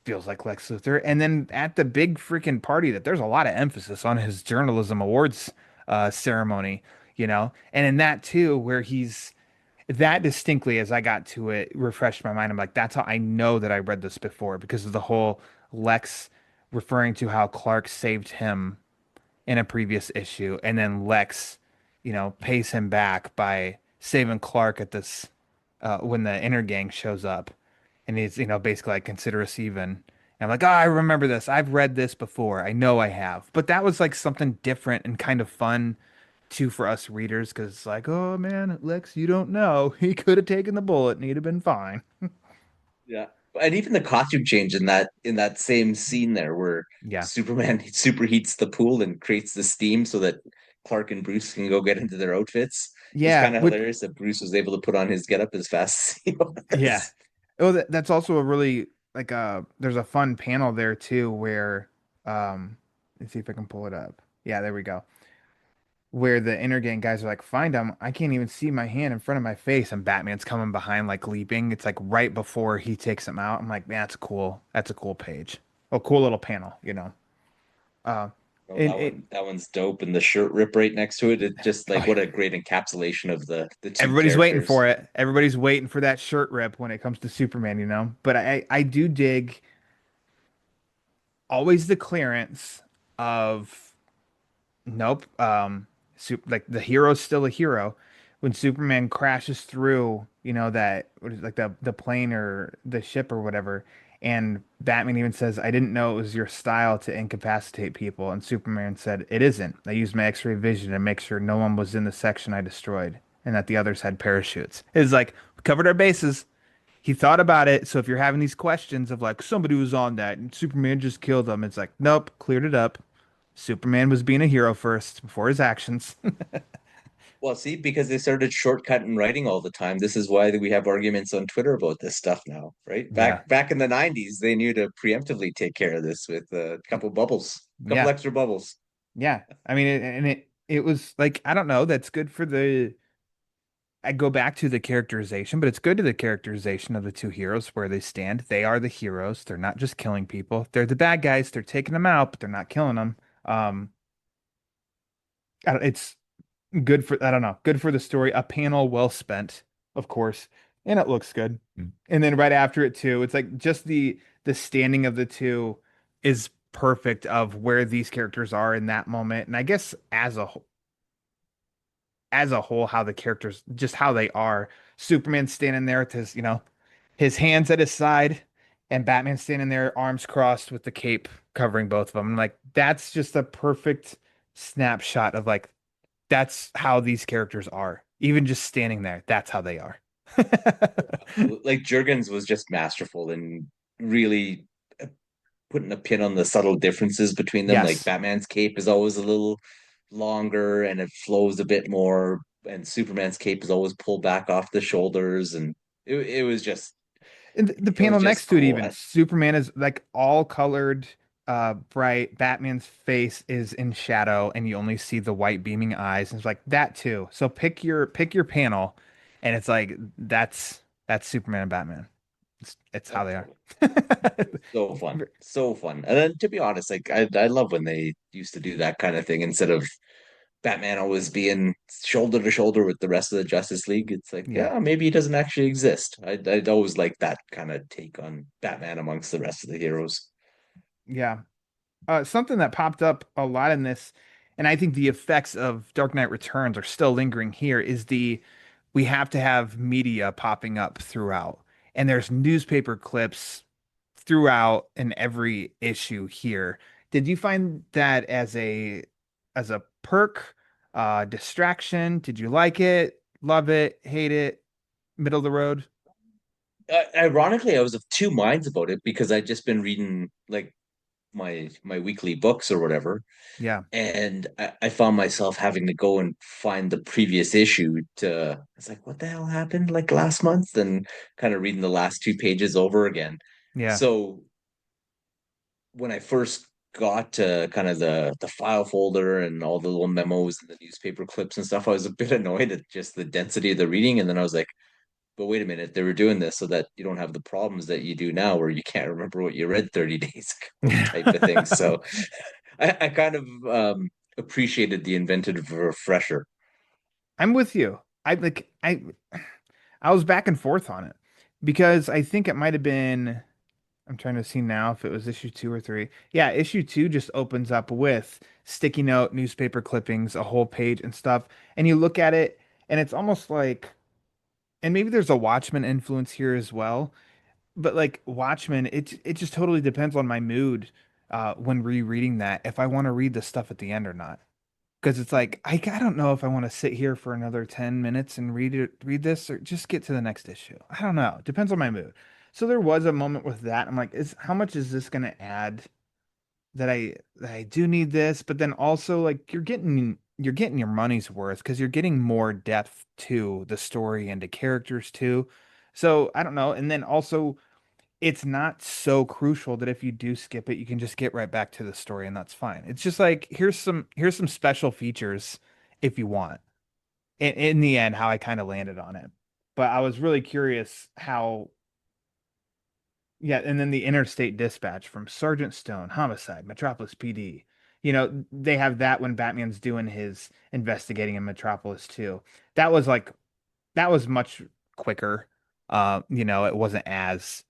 Feels like Lex Luthor. And then at the big freaking party, that there's a lot of emphasis on his journalism awards ceremony, and in that too, where he's that distinctly, as I got to it, refreshed my mind. I'm like, that's how I know that I read this before, because of the whole Lex referring to how Clark saved him in a previous issue, and then Lex, pays him back by saving Clark at this when the inner gang shows up, and he's, basically like, consider us even. And I'm like, oh, I remember this. I've read this before. I know I have. But that was like something different and kind of fun too for us readers, because it's like, oh man, Lex, you don't know. He could have taken the bullet and he'd have been fine. Yeah. And even the costume change in that same scene there where Yeah. Superman superheats the pool and creates the steam so that Clark and Bruce can go get into their outfits. It's Yeah. kind of hilarious that Bruce was able to put on his getup as fast as he Yeah. was. Oh, that's also a really like there's a fun panel there too where let's see if I can pull it up. Yeah, there we go. Where the inner gang guys are like, find him. I can't even see my hand in front of my face, and Batman's coming behind, like leaping. It's like right before he takes him out. I'm like, man, that's cool. That's a cool page. A cool little panel. Uh, Oh, and that it, one that one's dope, and the shirt rip right next to it. It just oh, like what a great encapsulation of the two everybody's waiting characters. for it. Everybody's waiting for that shirt rip when it comes to Superman. But I do dig always the clearance of nope. Like the hero's still a hero. When Superman crashes through, that what is it, like the plane or the ship or whatever, and Batman even says, "I didn't know it was your style to incapacitate people," and Superman said, "It isn't. I used my X-ray vision to make sure no one was in the section I destroyed, and that the others had parachutes." It's like we covered our bases. He thought about it. So if you're having these questions of like somebody was on that and Superman just killed them, it's like, nope, cleared it up. Superman was being a hero first before his actions. Well, see, because they started shortcutting writing all the time. This is why we have arguments on Twitter about this stuff now, right? Yeah. Back in the 90s, they knew to preemptively take care of this with a couple bubbles, a couple Yeah. extra bubbles. Yeah. I mean, it was like, I don't know, that's good for I go back to the characterization, but it's good to the characterization of the two heroes where they stand. They are the heroes. They're not just killing people. They're the bad guys. They're taking them out, but they're not killing them. Um, it's good for, I don't know, good for the story. A panel well spent, of course, and it looks good. And then right after it too, it's like just the standing of the two is perfect of where these characters are in that moment. And I guess as a whole, how the characters, just how they are. Superman standing there with his hands at his side, and Batman standing there, arms crossed with the cape covering both of them. And like, that's just a perfect snapshot of like, that's how these characters are. Even just standing there, that's how they are. Like Jurgens was just masterful in really putting a pin on the subtle differences between them. Like Yes. Batman's cape is always a little longer and it flows a bit more, and Superman's cape is always pulled back off the shoulders, and it was just And the it was panel next just to it, cool. even Superman is like all colored, bright. Batman's face is in shadow, and you only see the white beaming eyes. And it's like that too. So pick your panel, and it's like that's Superman and Batman. It's how they are. So fun, so fun. And then to be honest, like I love when they used to do that kind of thing instead of Batman always being shoulder to shoulder with the rest of the Justice League. It's like, Yeah. yeah, maybe he doesn't actually exist. I'd always like that kind of take on Batman amongst the rest of the heroes. Yeah. Something that popped up a lot in this, and I think the effects of Dark Knight Returns are still lingering here, is the we have to have media popping up throughout. And there's newspaper clips throughout in every issue here. Did you find that as a perk, distraction? Did you like it, love it, hate it, middle of the road? Ironically, I was of two minds about it because I'd just been reading like my weekly books or whatever, Yeah. and I found myself having to go and find the previous issue to. It's like, what the hell happened like last month, and kind of reading the last two pages over again. Yeah. So when I first got to kind of the file folder and all the little memos and the newspaper clips and stuff, I was a bit annoyed at just the density of the reading, and then I was like, but wait a minute, they were doing this so that you don't have the problems that you do now where you can't remember what you read 30 days ago type of thing. So I kind of appreciated the inventive refresher. I'm with you. I was back and forth on it because I think it might have been. I'm trying to see now if it was issue 2 or 3. Yeah, issue 2 just opens up with sticky note, newspaper clippings, a whole page and stuff. And you look at it, and it's almost like, and maybe there's a Watchmen influence here as well. But like Watchmen, it just totally depends on my mood when rereading that, if I want to read the stuff at the end or not. Because it's like I don't know if I want to sit here for another 10 minutes and read this or just get to the next issue. I don't know. Depends on my mood. So there was a moment with that. I'm like, is how much is this gonna add that I do need this? But then also like you're getting your money's worth because you're getting more depth to the story and to characters too. So I don't know. And then also it's not so crucial that if you do skip it, you can just get right back to the story and that's fine. It's just like here's some special features if you want. In the end, how I kind of landed on it. But I was really curious how, yeah, and then the Interstate Dispatch from Sergeant Stone, Homicide, Metropolis PD. You know, they have that when Batman's doing his investigating in Metropolis too. That was like that was much quicker. It wasn't as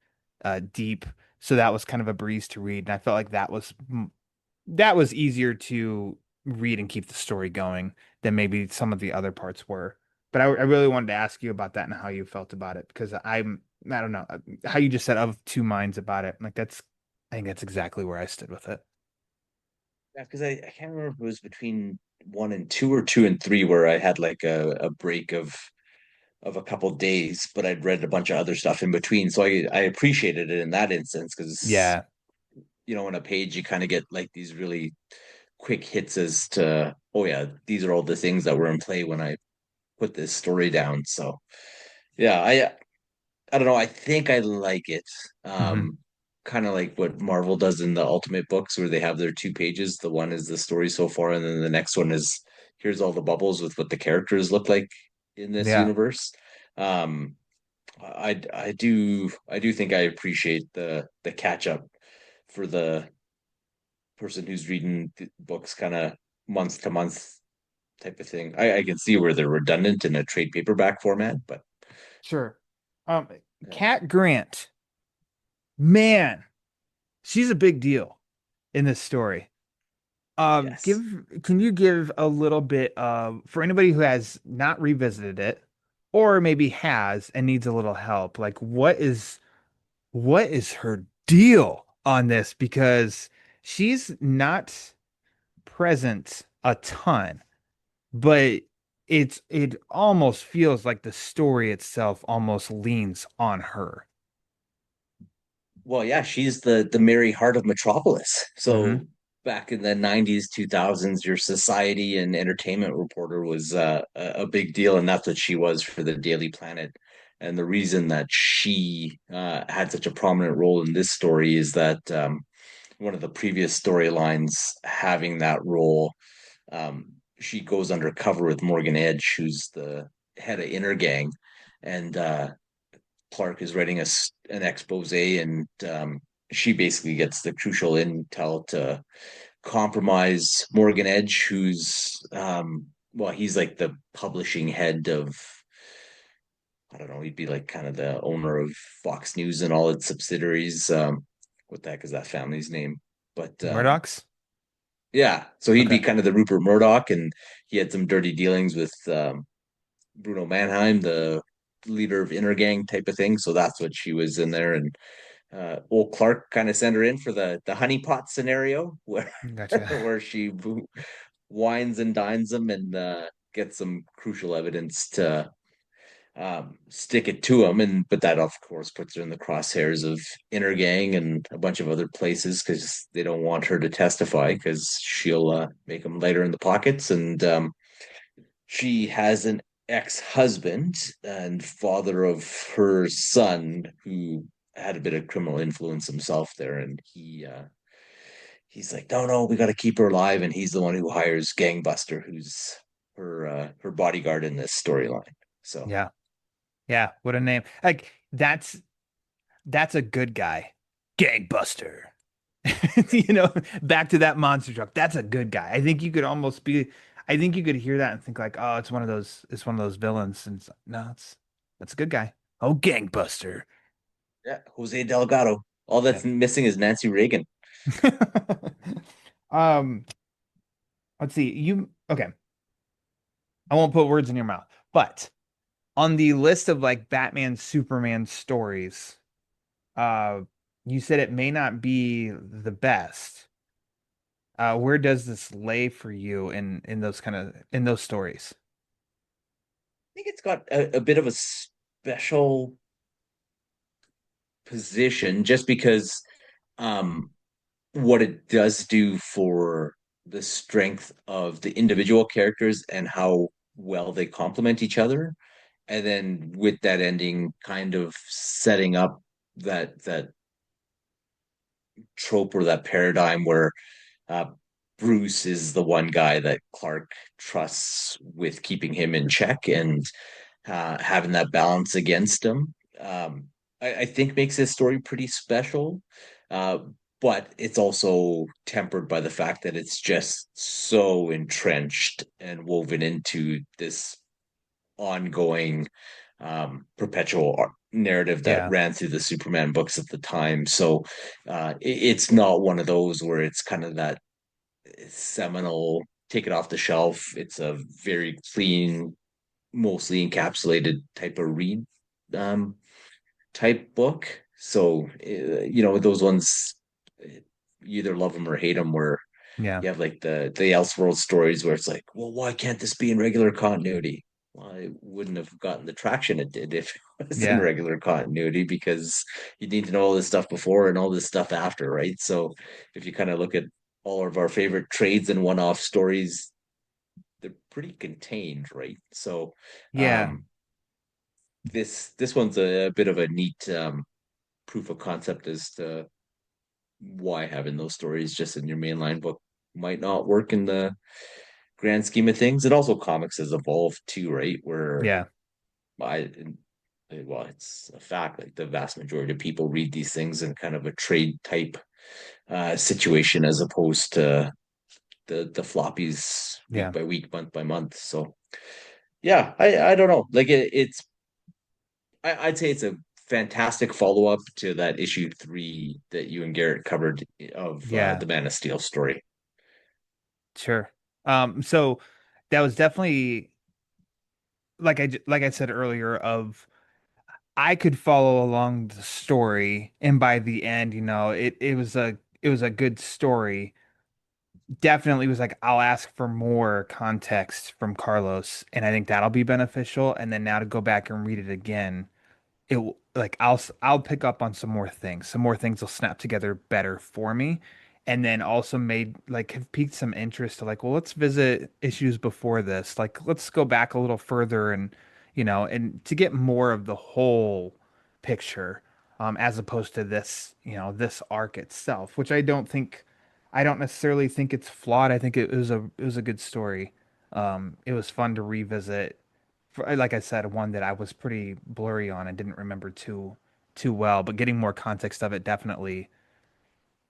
deep, so that was kind of a breeze to read, and I felt like that was easier to read and keep the story going than maybe some of the other parts were. But I really wanted to ask you about that and how you felt about it because I don't know how you just said of two minds about it. Like I think that's exactly where I stood with it. Yeah, because I can't remember if it was between one and two or two and three where I had like a break of a couple days, but I'd read a bunch of other stuff in between. So I appreciated it in that instance because Yeah, on a page you kind of get like these really quick hits as to, oh yeah, these are all the things that were in play when I put this story down. So yeah, I don't know. I think I like it. hmm, Kind of like what Marvel does in the Ultimate books, where they have their two pages. The one is the story so far, and then the next one is here's all the bubbles with what the characters look like in this yeah, universe. Um, I do think I appreciate the catch up for the person who's reading the books kind of month to month type of thing. I can see where they're redundant in a trade paperback format, but sure. Um, yeah. Cat Grant, man, she's a big deal in this story. Yes. Can you give a little bit of, for anybody who has not revisited it, or maybe has and needs a little help, like what is her deal on this? Because she's not present a ton, but it almost feels like the story itself almost leans on her. Well, yeah, she's the Mary Heart of Metropolis. Hmm. So back in the 90s, 2000s, your society and entertainment reporter was a big deal, and that's what she was for the Daily Planet. And the reason that she had such a prominent role in this story is that one of the previous storylines having that role, she goes undercover with Morgan Edge, who's the head of Inner Gang, and Clark is writing an expose, and she basically gets the crucial intel to compromise Morgan Edge, who's well, he's like the publishing head of, I don't know, he'd be like kind of the owner of Fox News and all its subsidiaries. What the heck is that family's name? But Murdoch's? yeah, so he'd be Okay. kind of the Rupert Murdoch, and he had some dirty dealings with Bruno Mannheim, the leader of Inner Gang type of thing. So that's what she was in there, and old Clark kind of sent her in for the honeypot scenario where Gotcha. where she wines and dines him and gets some crucial evidence to stick it to him. And but that of course puts her in the crosshairs of Inner Gang and a bunch of other places because they don't want her to testify because she'll make them lighter in the pockets. And she has an ex-husband and father of her son who had a bit of criminal influence himself there, and he's like, no, we got to keep her alive, and he's the one who hires Gangbuster, who's her bodyguard in this storyline. So Yeah. Yeah. What a name. Like that's a good guy. Gangbuster. You know, back to that monster truck. That's a good guy. I think you could almost be, I think you could hear that and think like, oh, it's one of those villains. And no, that's a good guy. Oh, Gangbuster. yeah, Jose Delgado. All Yeah. that's missing is Nancy Reagan. Um, let's see. Okay. I won't put words in your mouth, but on the list of like Batman, Superman stories, uh, you said it may not be the best. Where does this lay for you in those in those stories? I think it's got a bit of a special position just because um what it does do for the strength of the individual characters and how well they complement each other. And then with that ending kind of setting up that trope or that paradigm where uh, Bruce is the one guy that Clark trusts with keeping him in check, and having that balance against him. I think makes this story pretty special. Uh, but it's also tempered by the fact that it's just so entrenched and woven into this ongoing perpetual narrative that Yeah. ran through the Superman books at the time. So it's not one of those where it's kind of that seminal take it off the shelf. It's a very clean, mostly encapsulated type of read um, type book. So those ones, you either love them or hate them. Where Yeah. you have like the Elseworld stories where it's like, well, why can't this be in regular continuity? Well, I wouldn't have gotten the traction it did if it was in Yeah. regular continuity because you need to know all this stuff before and all this stuff after, right? So if you kind of look at all of our favorite trades and one-off stories, they're pretty contained, right? So Yeah. um this one's a bit of a neat proof of concept as to why having those stories just in your mainline book might not work in the grand scheme of things. And also comics has evolved too, right? Where Yeah. I well, it's a fact, like the vast majority of people read these things in kind of a trade type situation as opposed to the floppies week Yeah. by week, month by month. So yeah, I don't know. Like I'd say it's a fantastic follow up to that issue 3 that you and Garrett covered of Yeah. the Man of Steel story. Sure. So that was definitely like I said earlier of I could follow along the story and by the end, it was a good story. Definitely was like I'll ask for more context from Carlos and I think that'll be beneficial and then now to go back and read it again like I'll pick up on some more things will snap together better for me and then also made like have piqued some interest to like well let's visit issues before this like let's go back a little further and and to get more of the whole picture as opposed to this this arc itself which I don't necessarily think it's flawed I think it was a good story it was fun to revisit like I said, one that I was pretty blurry on and didn't remember too well, but getting more context of it definitely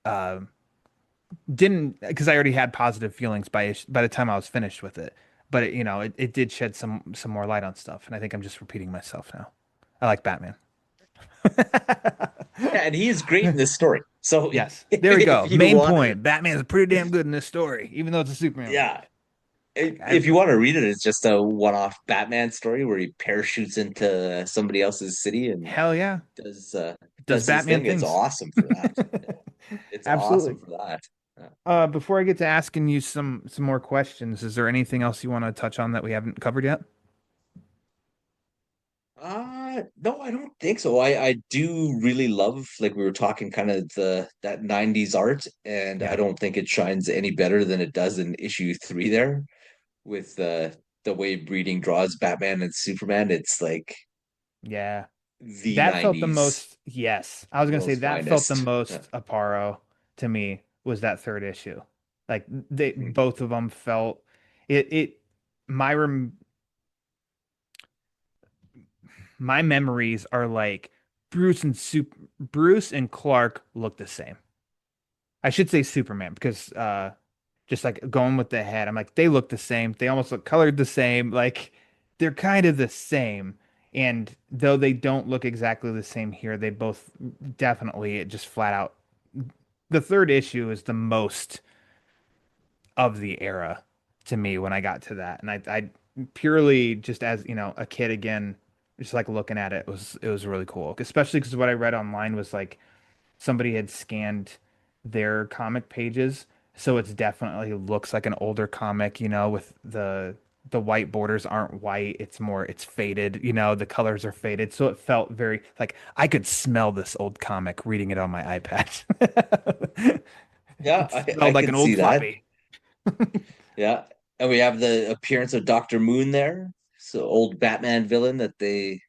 uh didn't, because I already had positive feelings by the time I was finished with it. But it did shed some more light on stuff, and I think I'm just repeating myself now. I like Batman. Yeah, and he is great in this story. So Yes, there we if go. you Main want to, point. Batman's pretty damn good in this story, even though it's a Superman one. yeah, I, if you want to read it, it's just a one-off Batman story where he parachutes into somebody else's city and hell yeah, does does his Batman thing. It's things. awesome for that. Yeah, it's awesome Absolutely. for that. Yeah. Before I get to asking you some more questions, is there anything else you want to touch on that we haven't covered yet? No, I don't think so. I do really love, like we were talking, kind of the that 90s art, and I Yeah, don't think it shines any better than it does in issue 3 there with the way Breeding draws Batman and Superman. It's like yeah. the That felt the 90s most, yes. I was gonna say most that felt the finest. Yeah. most Aparo to me was that third issue. Like they both of them felt it my rem my memories are like Bruce and Clark look the same. I should say Superman because just like going with the head, I'm like they look the same. They almost look colored the same. Like they're kind of the same. And though they don't look exactly the same here, they both definitely it just flat out. The third issue is the most of the era to me when I got to that, and I purely just as a kid again, just like looking at it was really cool, especially because what I read online was like somebody had scanned their comic pages, so it's definitely looks like an older comic, with the white borders aren't white, it's faded, the colors are faded, so it felt very like I could smell this old comic reading it on my iPad. Yeah, It I smelled like can an old see that. floppy. Yeah. And we have the appearance of Dr. Moon there. So old Batman villain that they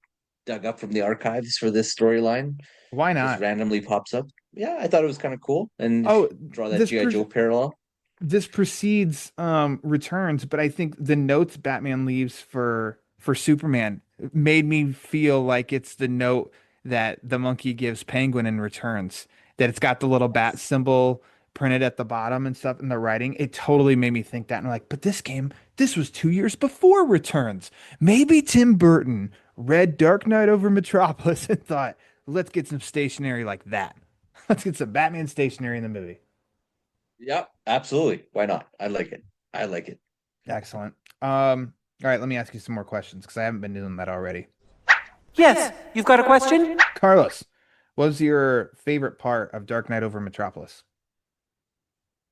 dug up from the archives for this storyline. Why Just not? randomly pops up. Yeah, I thought it was kind of cool. And if Oh, you draw that this G.I. per Joe parallel. this precedes Returns, but I think the notes Batman leaves for Superman made me feel like it's the note that the monkey gives Penguin in Returns. That it's got the little bat symbol printed at the bottom and stuff in the writing. It totally made me think that. And I'm like, but this was 2 years before Returns. Maybe Tim Burton read Dark Knight over Metropolis and thought, let's get some stationery like that. Let's get some Batman stationery in the movie. Yep, absolutely. Why not? I like it. I like it. Excellent. All right, let me ask you some more questions because I haven't been doing that already. Yes, you've got a question? Carlos, what was your favorite part of Dark Knight over Metropolis?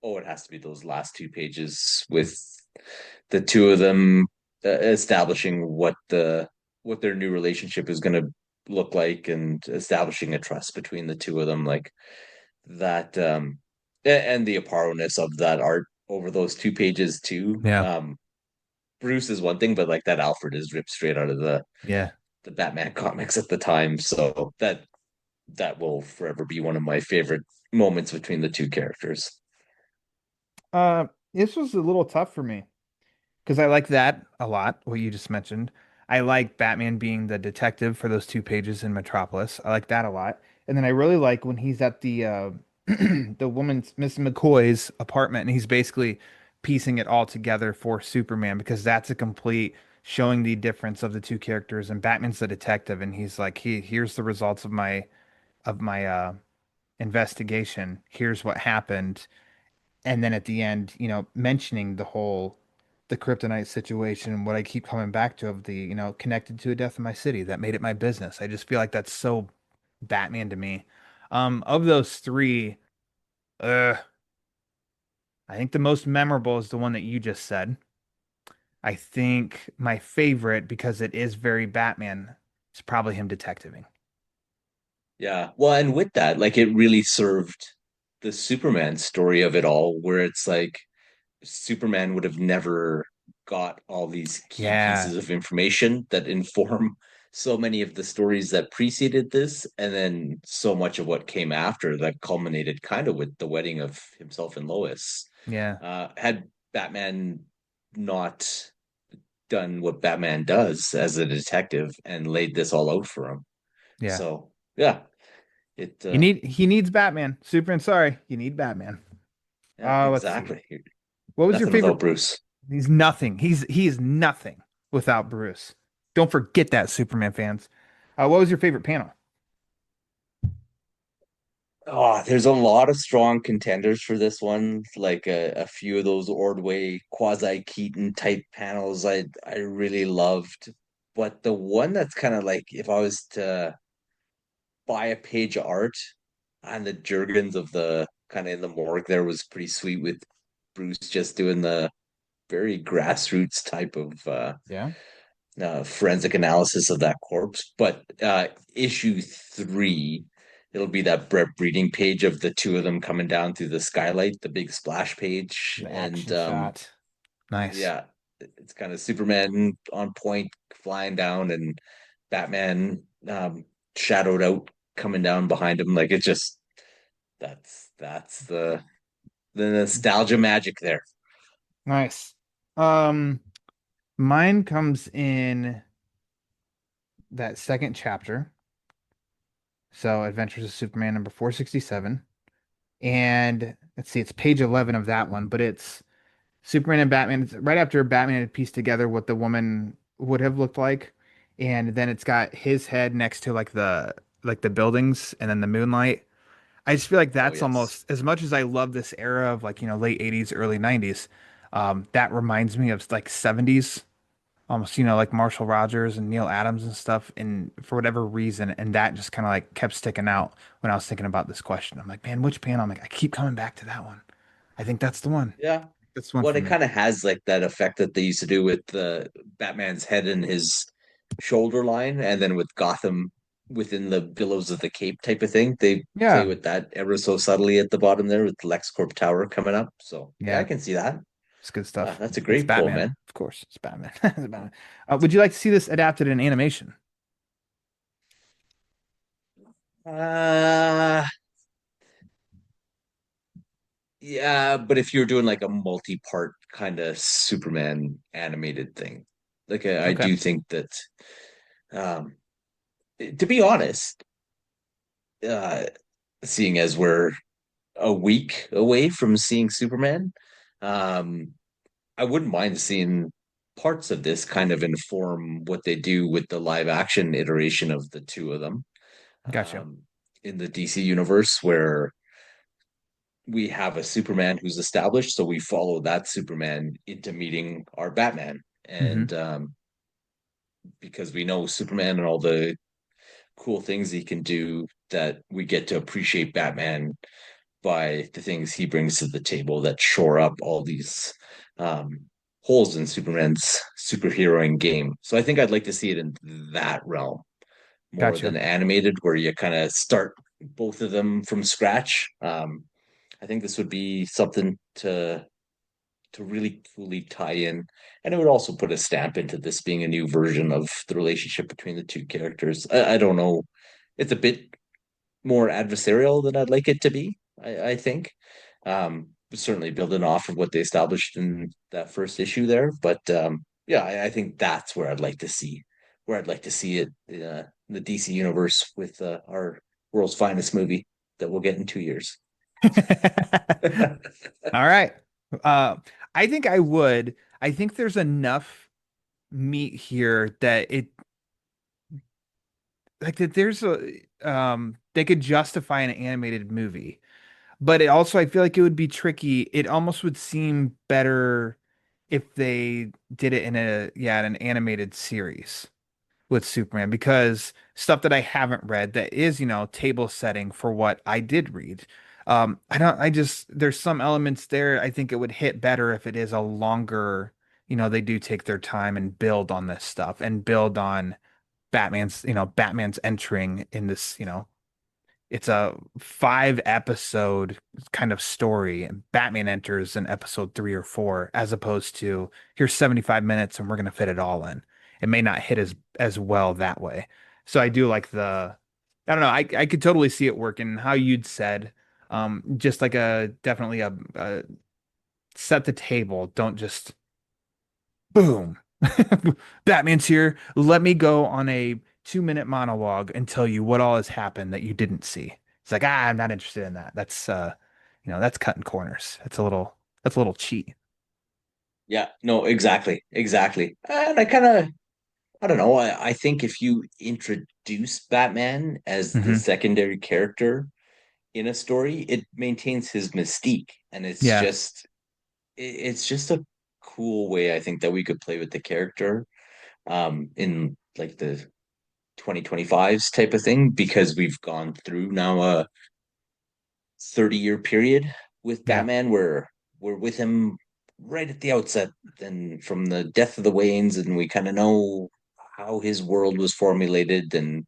Oh, it has to be those last 2 pages with the two of them establishing what their new relationship is going to look like and establishing a trust between the two of them. Like that and the aparo-ness of that art over those 2 pages too. Yeah, Bruce is one thing, but like that Alfred is ripped straight out of yeah. the Batman comics at the time, so that will forever be one of my favorite moments between the two characters. This was a little tough for me because I like that a lot, what you just mentioned. I like Batman being the detective for those 2 pages in Metropolis. I like that a lot. And then I really like when he's at the the woman's Miss McCoy's apartment and he's basically piecing it all together for Superman because that's a complete showing the difference of the two characters and Batman's the detective and he's like here's the results of my investigation. Here's what happened. And then at the end, mentioning the kryptonite situation and what I keep coming back to of the, connected to the death of my city that made it my business. I just feel like that's so Batman to me. Of those three, uh, I think the most memorable is the one that you just said. I think my favorite, because it is very Batman, is probably him detectiving. Yeah. Well, and with that, like it really served the Superman story of it all, where it's like Superman would have never got all these key Yeah, pieces of information that inform so many of the stories that preceded this, and then so much of what came after that culminated kind of with the wedding of himself and Lois. yeah, Had Batman not done what Batman does as a detective and laid this all out for him. Yeah. So yeah, it He needs Batman. Superman, sorry, you need Batman. yeah, Let's see. exactly. What was your Nothing favorite? without Bruce. He's nothing. He is nothing without Bruce. Don't forget that, Superman fans. What was your favorite panel? Oh, there's a lot of strong contenders for this one. Like a few of those Ordway quasi Keaton type panels I really loved. But the one that's kind of like if I was to buy a page of art and the Jurgens of the kind of in the morgue there was pretty sweet with Bruce just doing the very grassroots type of Yeah. forensic analysis of that corpse. But issue three, it'll be that Brett Breeding page of the two of them coming down through the skylight, the big splash page. The And action shot. Nice. yeah, it's kind of Superman on point flying down and Batman shadowed out coming down behind him. Like it's just that's the nostalgia magic there. Nice. Mine comes in that second chapter. So Adventures of Superman number 467. And let's see, it's page 11 of that one, but it's Superman and Batman. It's right after Batman had pieced together what the woman would have looked like. And then it's got his head next to like the buildings and then the moonlight. I just feel like Oh that's yes. almost as much as I love this era of like, late 80s, early 90s. That reminds me of like 70s, almost, like Marshall Rogers and Neil Adams and stuff. And for whatever reason, and that just kind of like kept sticking out when I was thinking about this question. I'm like, man, which panel? I'm like, I keep coming back to that one. I think that's the one. Yeah. That's the one Well, for it me. kind of has like that effect that they used to do with the Batman's head and his shoulder line, and then with Gotham within the billows of the cape type of thing. They play Yeah. with that ever so subtly at the bottom there with the LexCorp Tower coming up. So yeah, I Yeah. can see that. It's good stuff. That's a It's great pull, Batman. man. Of course. It's Batman. It's Batman. Would you like to see this adapted in animation? Uh yeah, but if you're doing like a multi-part kind of Superman animated thing, like I Okay. do think that um to be honest, uh seeing as we're a week away from seeing Superman, um I wouldn't mind seeing parts of this kind of inform what they do with the live action iteration of the two of them Gotcha. um in the DC universe where we have a Superman who's established, so we follow that Superman into meeting our Batman. Hmm. And because we know Superman and all the cool things he can do, that we get to appreciate Batman by the things he brings to the table that shore up all these um, holes in Superman's superheroing game. So I think I'd like to see it in that realm more Gotcha. than animated, where you kind of start both of them from scratch. I think this would be something to really fully tie in, and it would also put a stamp into this being a new version of the relationship between the two characters. I don't know, it's a bit more adversarial than I'd like it to be. I think, but certainly building off of what they established in that first issue there. But yeah, I think that's where I'd like to see it in the DC universe with our world's finest movie that we'll get in 2 years. All right. Uh, I think I would. I think there's enough meat here that it like that there's a they could justify an animated movie. But it also I feel like it would be tricky. It almost would seem better if they did it in an animated series with Superman because stuff that I haven't read that is, table setting for what I did read. I just there's some elements there I think it would hit better if it is a longer, they do take their time and build on this stuff and build on Batman's entering in this, it's a 5 episode kind of story and Batman enters in episode 3 or 4 as opposed to here's 75 minutes and we're going to fit it all in. It may not hit as well that way. So I do like I don't know. I could totally see it working how you'd said, just like definitely a set the table. Don't just boom. Batman's here. Let me go on a 2 minute monologue and tell you what all has happened that you didn't see. It's like, I'm not interested in that. That's that's cutting corners. That's a little cheat. Yeah, no, exactly, exactly. And I don't know. I think if you introduce Batman as the Hmm. secondary character in a story, it maintains his mystique, and Yeah, it's just a cool way I think that we could play with the character in like the 2025s type of thing because we've gone through now a 30-year period with yeah. Batman where we're with him right at the outset and from the death of the Waynes, and we kind of know how his world was formulated, and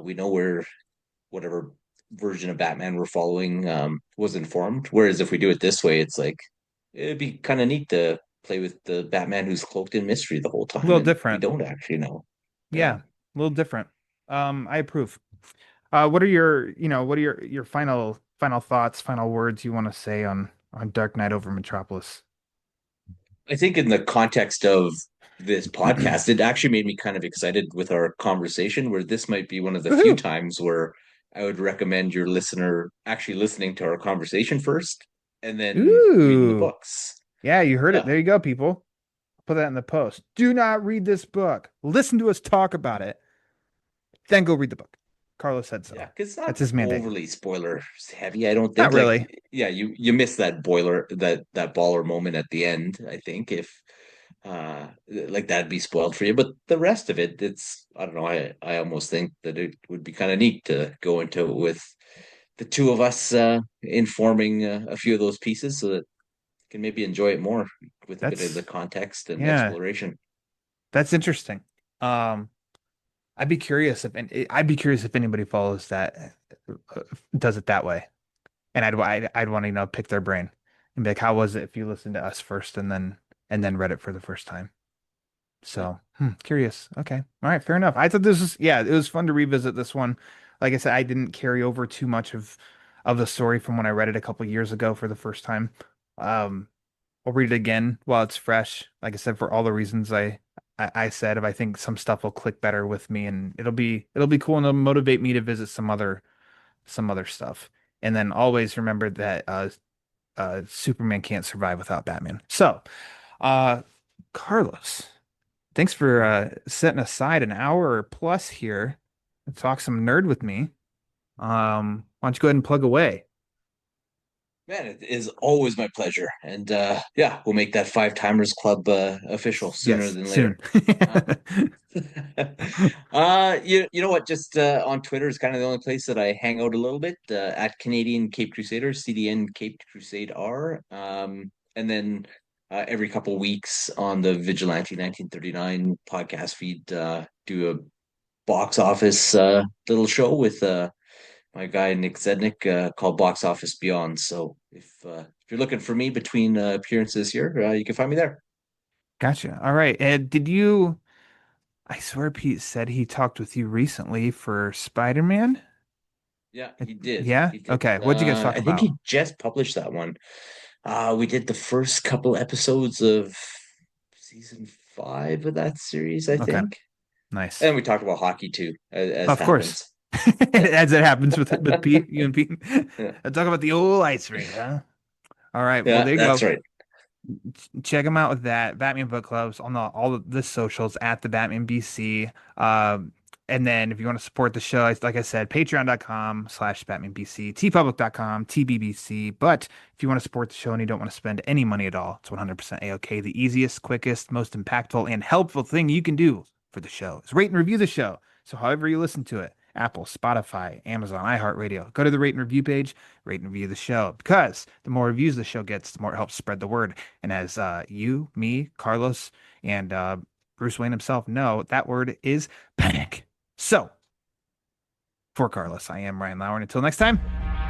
we know where whatever version of Batman we're following was informed. Whereas if we do it this way, it's like it'd be kind of neat to play with the Batman who's cloaked in mystery the whole A time, little and we different. don't actually know. Yeah, Yeah. a little different. I approve. What are your final thoughts, final words you want to say on Dark Knight over Metropolis? I think in the context of this podcast, it actually made me kind of excited with our conversation, where this might be one of the few Woohoo! times where I would recommend your listener actually listening to our conversation first and then reading the Ooh. books. Yeah, you heard it. Yeah. There you go, people. Put that in the post. Do not read this book. Listen to us talk about it. Then go read the book. Carlos said so. Yeah, because it's not That's his mandate. overly spoiler heavy, I don't Not think. Like, really. yeah, you miss that boiler that baller moment at the end, I think, if like that'd be spoiled for you. But the rest of it, it's I don't know, I almost think that it would be kind of neat to go into it with the two of us informing a few of those pieces so that you can maybe enjoy it more with a bit of the That's context and yeah, exploration. that's interesting. Um, I'd be curious if anybody follows that, does it that way. And I'd want to, pick their brain and be like, how was it if you listened to us first and then read it for the first time? Yeah. So, curious. Okay. All right, fair enough. I thought this was yeah, it was fun to revisit this one. Like I said, I didn't carry over too much of the story from when I read it a couple years ago for the first time. Um, I'll read it again while it's fresh. Like I said, for all the reasons I said, if I think some stuff will click better with me, and it'll be cool and it'll motivate me to visit some other stuff. And then always remember that Superman can't survive without Batman. So, uh, Carlos, thanks for setting aside an hour or plus here to talk some nerd with me. Why don't you go ahead and plug away? Man, it is always my pleasure. And yeah, we'll make that Five Timers Club official sooner Yes, than later. soon. Um, you know what? Just on Twitter is kind of the only place that I hang out a little bit at Canadian Cape Crusader, CDN Cape Crusade R. And then every couple weeks on the Vigilante 1939 podcast feed, do a box office little show with my guy Nick Zednick called Box Office Beyond. So if you're looking for me between appearances here, you can find me there. Gotcha. All right. And did you? I swear Pete said he talked with you recently for Spider-Man. Yeah, he did. Yeah. He did. Okay. What'd you guys talk I think about? he just published that one. We did the first couple episodes of season 5 of that series, I Okay. think. Nice. And we talked about hockey too, as Of course. happens. Yeah, As it happens with Pete, you and Pete. yeah, I talk about the old ice rink, huh? All right. Well, yeah, there you that's go. right. Check them out with that Batman book clubs on all of the socials at the Batman BC. And then if you want to support the show, like I said, patreon.com/Batman BC, tpublic.com, TBBC. But if you want to support the show and you don't want to spend any money at all, it's 100% A-OK. The easiest, quickest, most impactful, and helpful thing you can do for the show is rate and review the show. So however you listen to it, Apple, Spotify, Amazon, iHeartRadio, go to the rate and review page, rate and review the show, because the more reviews the show gets, the more it helps spread the word. And as you, me, Carlos, and Bruce Wayne himself know, that word is panic. So, for Carlos, I am Ryan Lauer. And until next time,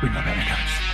read my Batman comics.